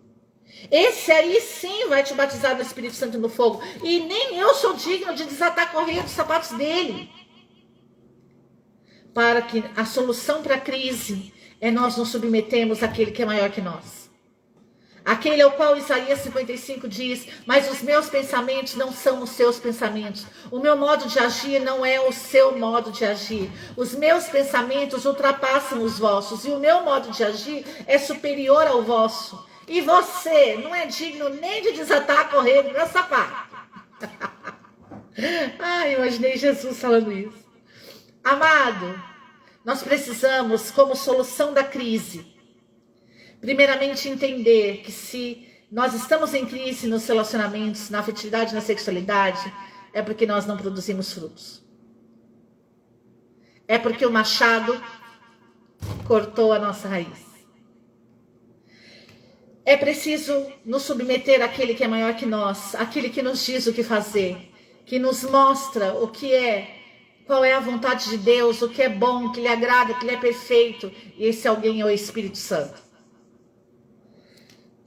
Esse aí sim vai te batizar no Espírito Santo e no fogo. E nem eu sou digno de desatar a correia dos sapatos dele. Para que a solução para a crise é nós nos submetemos àquele que é maior que nós. Aquele ao qual Isaías 55 diz, mas os meus pensamentos não são os seus pensamentos. O meu modo de agir não é o seu modo de agir. Os meus pensamentos ultrapassam os vossos. E o meu modo de agir é superior ao vosso. E você não é digno nem de desatar a correia do meu sapato. Imaginei Jesus falando isso. Amado, nós precisamos, como solução da crise, primeiramente entender que se nós estamos em crise nos relacionamentos, na afetividade, na sexualidade, é porque nós não produzimos frutos. É porque o machado cortou a nossa raiz. É preciso nos submeter àquele que é maior que nós, aquele que nos diz o que fazer, que nos mostra o que é, qual é a vontade de Deus, o que é bom, o que lhe agrada, o que lhe é perfeito. E esse alguém é o Espírito Santo.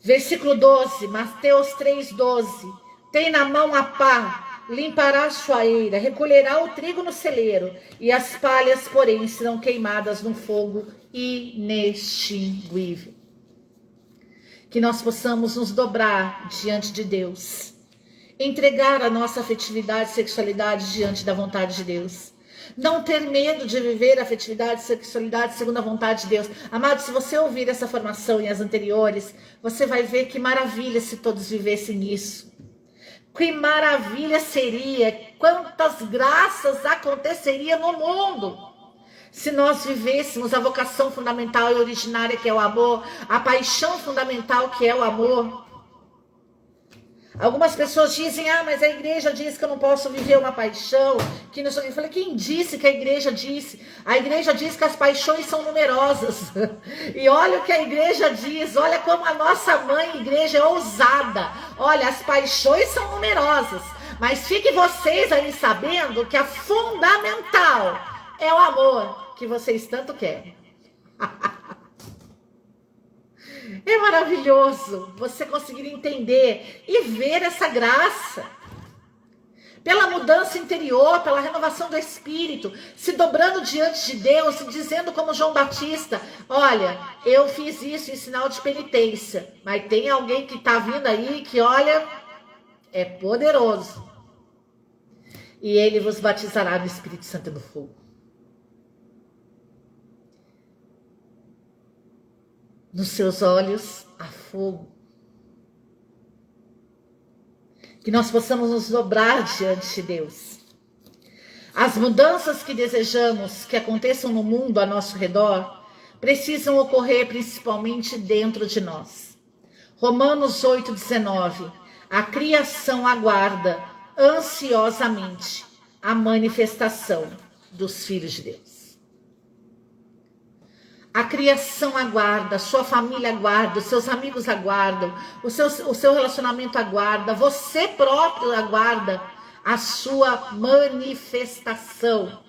Versículo 12, Mateus 3:12. Tem na mão a pá, limpará a sua eira, recolherá o trigo no celeiro, e as palhas, porém, serão queimadas no fogo inextinguível. Que nós possamos nos dobrar diante de Deus, entregar a nossa afetividade e sexualidade diante da vontade de Deus, não ter medo de viver a afetividade e sexualidade segundo a vontade de Deus. Amado, se você ouvir essa formação e as anteriores, você vai ver que maravilha se todos vivessem isso. Que maravilha seria, quantas graças aconteceriam no mundo se nós vivêssemos a vocação fundamental e originária que é o amor, a paixão fundamental que é o amor. Algumas pessoas dizem, mas a igreja diz que eu não posso viver uma paixão, que não sei. Eu falei, quem disse que a igreja disse? A igreja diz que as paixões são numerosas. E olha o que a igreja diz, olha como a nossa mãe igreja é ousada. Olha, as paixões são numerosas, mas fiquem vocês aí sabendo que a fundamental é o amor que vocês tanto querem. É maravilhoso você conseguir entender e ver essa graça. Pela mudança interior, pela renovação do espírito, se dobrando diante de Deus e dizendo como João Batista: olha, eu fiz isso em sinal de penitência, mas tem alguém que está vindo aí que, olha, é poderoso. E ele vos batizará no Espírito Santo e no fogo. Nos seus olhos há fogo. Que nós possamos nos dobrar diante de Deus. As mudanças que desejamos que aconteçam no mundo a nosso redor precisam ocorrer principalmente dentro de nós. Romanos 8,19. A criação aguarda ansiosamente a manifestação dos filhos de Deus. A criação aguarda, a sua família aguarda, os seus amigos aguardam, o seu relacionamento aguarda, você próprio aguarda a sua manifestação.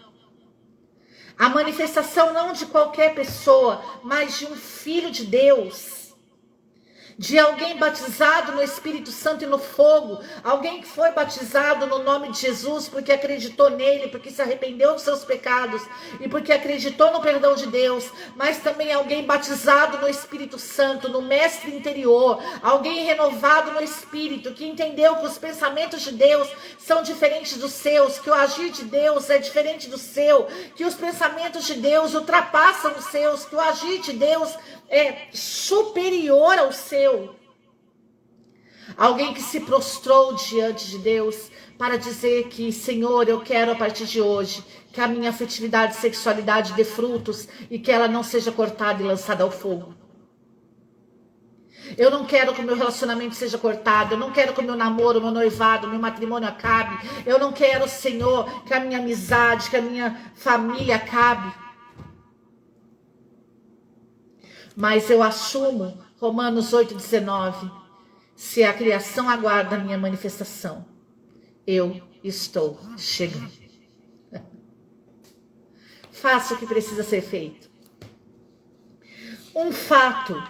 A manifestação não de qualquer pessoa, mas de um filho de Deus. De alguém batizado no Espírito Santo e no fogo, alguém que foi batizado no nome de Jesus porque acreditou nele, porque se arrependeu dos seus pecados e porque acreditou no perdão de Deus, mas também alguém batizado no Espírito Santo, no mestre interior, alguém renovado no Espírito, que entendeu que os pensamentos de Deus são diferentes dos seus, que o agir de Deus é diferente do seu, que os pensamentos de Deus ultrapassam os seus, que o agir de Deus é superior ao seu. Alguém que se prostrou diante de Deus para dizer que, Senhor, eu quero a partir de hoje que a minha afetividade e sexualidade dê frutos e que ela não seja cortada e lançada ao fogo. Eu não quero que o meu relacionamento seja cortado, eu não quero que o meu namoro, o meu noivado, o meu matrimônio acabe. Eu não quero, Senhor, que a minha amizade, que a minha família acabe. Mas eu assumo, Romanos 8,19, se a criação aguarda a minha manifestação, eu estou chegando. Faça o que precisa ser feito. Um fato: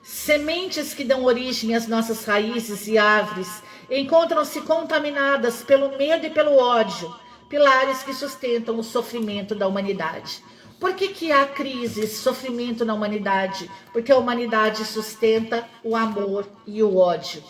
sementes que dão origem às nossas raízes e árvores encontram-se contaminadas pelo medo e pelo ódio, pilares que sustentam o sofrimento da humanidade. Por que há crise, sofrimento na humanidade? Porque a humanidade sustenta o amor e o ódio.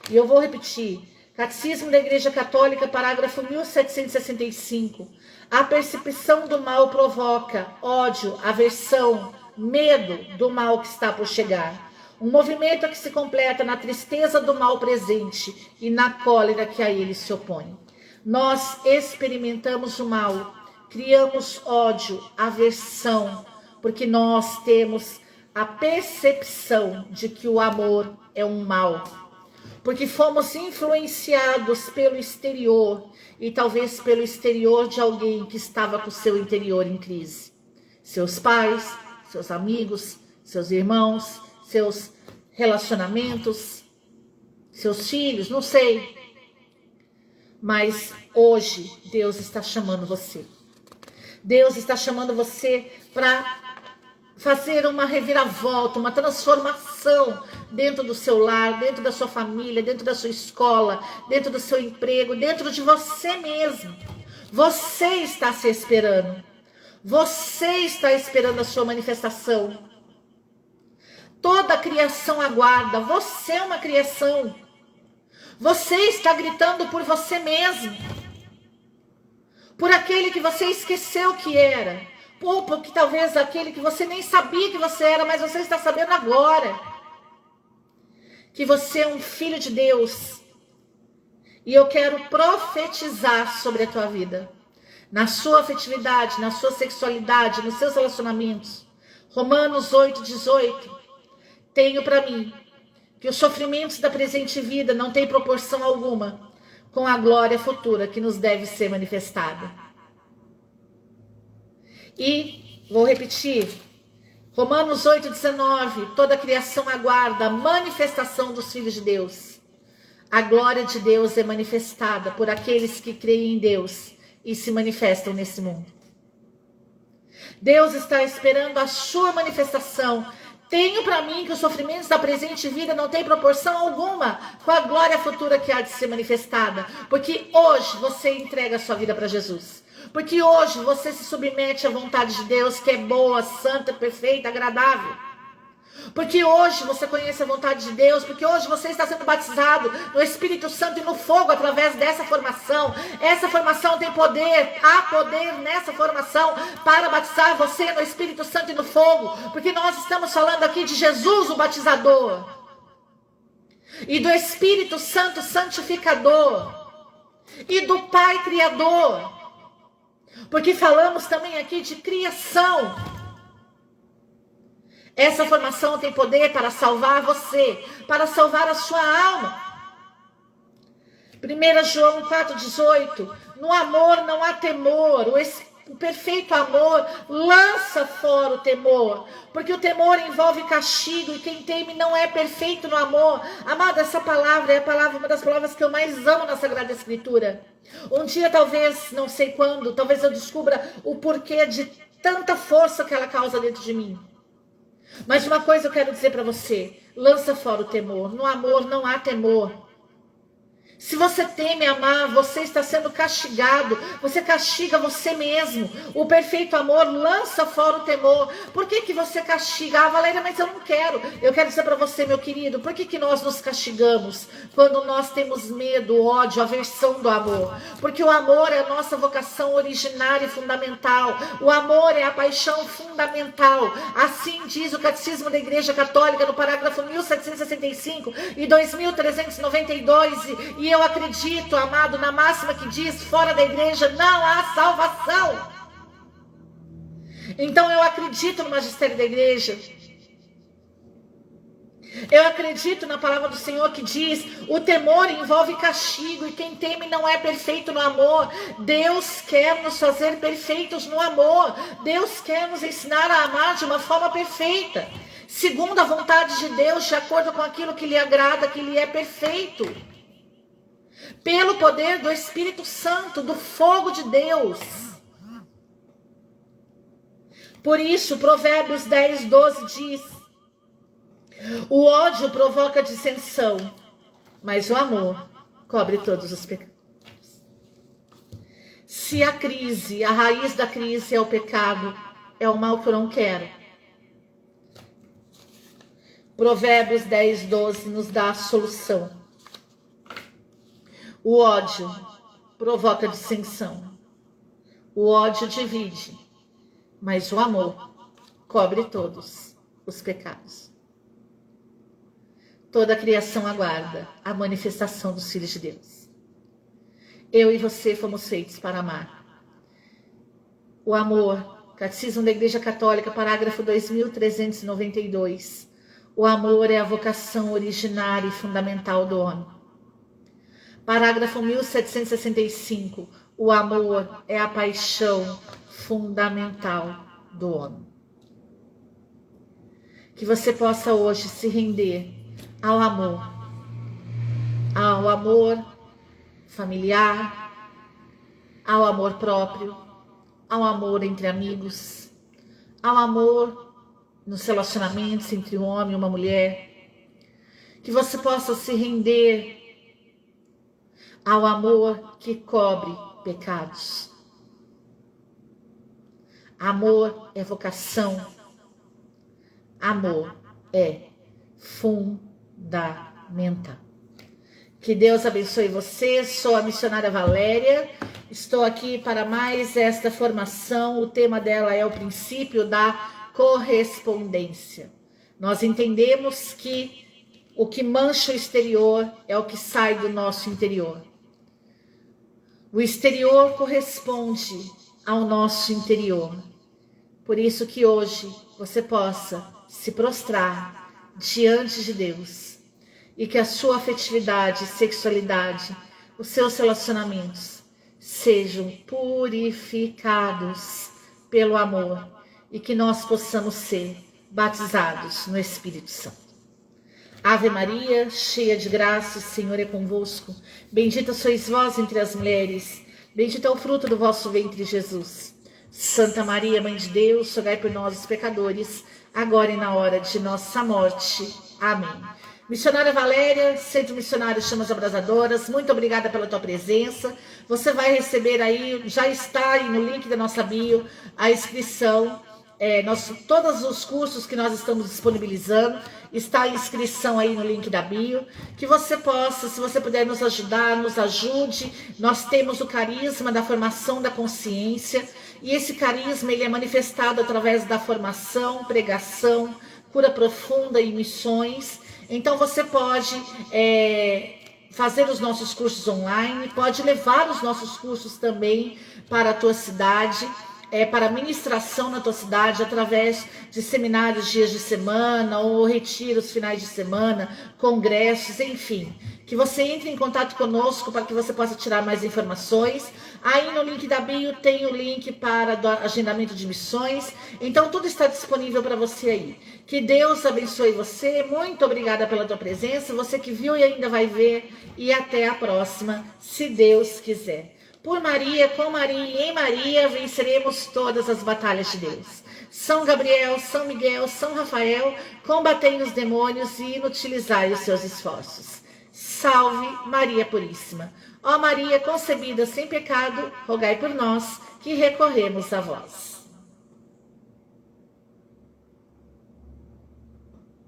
E eu vou repetir. Catecismo da Igreja Católica, parágrafo 1765. A percepção do mal provoca ódio, aversão, medo do mal que está por chegar. Um movimento que se completa na tristeza do mal presente e na cólera que a ele se opõe. Nós experimentamos o mal, criamos ódio, aversão, porque nós temos a percepção de que o amor é um mal. Porque fomos influenciados pelo exterior e talvez pelo exterior de alguém que estava com o seu interior em crise. Seus pais, seus amigos, seus irmãos, seus relacionamentos, seus filhos, não sei. Mas hoje Deus está chamando você. Deus está chamando você para fazer uma reviravolta, uma transformação dentro do seu lar, dentro da sua família, dentro da sua escola, dentro do seu emprego, dentro de você mesmo. Você está se esperando. Você está esperando a sua manifestação. Toda a criação aguarda. Você é uma criação. Você está gritando por você mesmo. Por aquele que você esqueceu que era. Ou porque talvez aquele que você nem sabia que você era, mas você está sabendo agora. Que você é um filho de Deus. E eu quero profetizar sobre a tua vida. Na sua afetividade, na sua sexualidade, nos seus relacionamentos. Romanos 8,18. Tenho para mim que os sofrimentos da presente vida não têm proporção alguma com a glória futura que nos deve ser manifestada. E, vou repetir, Romanos 8,19, toda a criação aguarda a manifestação dos filhos de Deus. A glória de Deus é manifestada por aqueles que creem em Deus e se manifestam nesse mundo. Deus está esperando a sua manifestação. Tenho para mim que os sofrimentos da presente vida não têm proporção alguma com a glória futura que há de ser manifestada. Porque hoje você entrega a sua vida para Jesus. Porque hoje você se submete à vontade de Deus, que é boa, santa, perfeita, agradável. Porque hoje você conhece a vontade de Deus, porque hoje você está sendo batizado no Espírito Santo e no fogo através dessa formação. Essa formação tem poder, há poder nessa formação para batizar você no Espírito Santo e no fogo. Porque nós estamos falando aqui de Jesus, o batizador, e do Espírito Santo santificador, e do Pai criador. Porque falamos também aqui de criação. Essa formação tem poder para salvar você, para salvar a sua alma. 1 João 4,18, no amor não há temor, o perfeito amor lança fora o temor, porque o temor envolve castigo e quem teme não é perfeito no amor. Amada, essa palavra é uma das palavras que eu mais amo na Sagrada Escritura. Um dia, talvez, não sei quando, talvez eu descubra o porquê de tanta força que ela causa dentro de mim. Mas uma coisa eu quero dizer para você, lança fora o temor, no amor não há temor. Se você teme amar, você está sendo castigado, você castiga você mesmo. O perfeito amor lança fora o temor. Por que você castiga? Ah, Valéria, mas eu não quero. Eu quero dizer para você, meu querido, por que nós nos castigamos quando nós temos medo, ódio, aversão do amor? Porque o amor é a nossa vocação originária e fundamental. O amor é a paixão fundamental. Assim diz o Catecismo da Igreja Católica no parágrafo 1765 e 2392. E eu acredito, amado, na máxima que diz, fora da igreja não há salvação. Então eu acredito no magistério da igreja. Eu acredito na palavra do Senhor que diz, o temor envolve castigo e quem teme não é perfeito no amor. Deus quer nos fazer perfeitos no amor. Deus quer nos ensinar a amar de uma forma perfeita, segundo a vontade de Deus, de acordo com aquilo que lhe agrada, que lhe é perfeito. Pelo poder do Espírito Santo, do fogo de Deus. Por isso, Provérbios 10:12 diz, o ódio provoca dissensão, mas o amor cobre todos os pecados. Se a raiz da crise é o pecado, é o mal que eu não quero. Provérbios 10:12 nos dá a solução. O ódio provoca dissensão. O ódio divide, mas o amor cobre todos os pecados. Toda a criação aguarda a manifestação dos filhos de Deus. Eu e você fomos feitos para amar. O amor, Catecismo da Igreja Católica, parágrafo 2392. O amor é a vocação originária e fundamental do homem. Parágrafo 1765. O amor é a paixão fundamental do homem. Que você possa hoje se render ao amor familiar, ao amor próprio, ao amor entre amigos, ao amor nos relacionamentos entre um homem e uma mulher. Que você possa se render ao amor que cobre pecados. Amor é vocação. Amor é fundamental. Que Deus abençoe você. Sou a missionária Valéria. Estou aqui para mais esta formação. O tema dela é o princípio da correspondência. Nós entendemos que o que mancha o exterior é o que sai do nosso interior. O exterior corresponde ao nosso interior. Por isso que hoje você possa se prostrar diante de Deus e que a sua afetividade, sexualidade, os seus relacionamentos sejam purificados pelo amor e que nós possamos ser batizados no Espírito Santo. Ave Maria, cheia de graça, o Senhor é convosco. Bendita sois vós entre as mulheres, bendito é o fruto do vosso ventre, Jesus. Santa Maria, Mãe de Deus, rogai por nós, os pecadores, agora e na hora de nossa morte. Amém. Missionária Valéria, Centro Missionário Chamas Abrasadoras, muito obrigada pela tua presença. Você vai receber aí, já está aí no link da nossa bio, a inscrição. Todos os cursos que nós estamos disponibilizando, está a inscrição aí no link da bio, que você possa, se você puder nos ajudar, nos ajude. Nós temos o carisma da formação da consciência, e esse carisma ele é manifestado através da formação, pregação, cura profunda e missões. Então você pode fazer os nossos cursos online, pode levar os nossos cursos também para a tua cidade, para ministração na tua cidade, através de seminários dias de semana, ou retiros finais de semana, congressos, enfim. Que você entre em contato conosco para que você possa tirar mais informações. Aí no link da bio tem o link para o agendamento de missões. Então tudo está disponível para você aí. Que Deus abençoe você. Muito obrigada pela tua presença. Você que viu e ainda vai ver. E até a próxima, se Deus quiser. Por Maria, com Maria e em Maria, venceremos todas as batalhas de Deus. São Gabriel, São Miguel, São Rafael, combatei os demônios e inutilizai os seus esforços. Salve Maria Puríssima. Ó Maria concebida sem pecado, rogai por nós que recorremos a vós.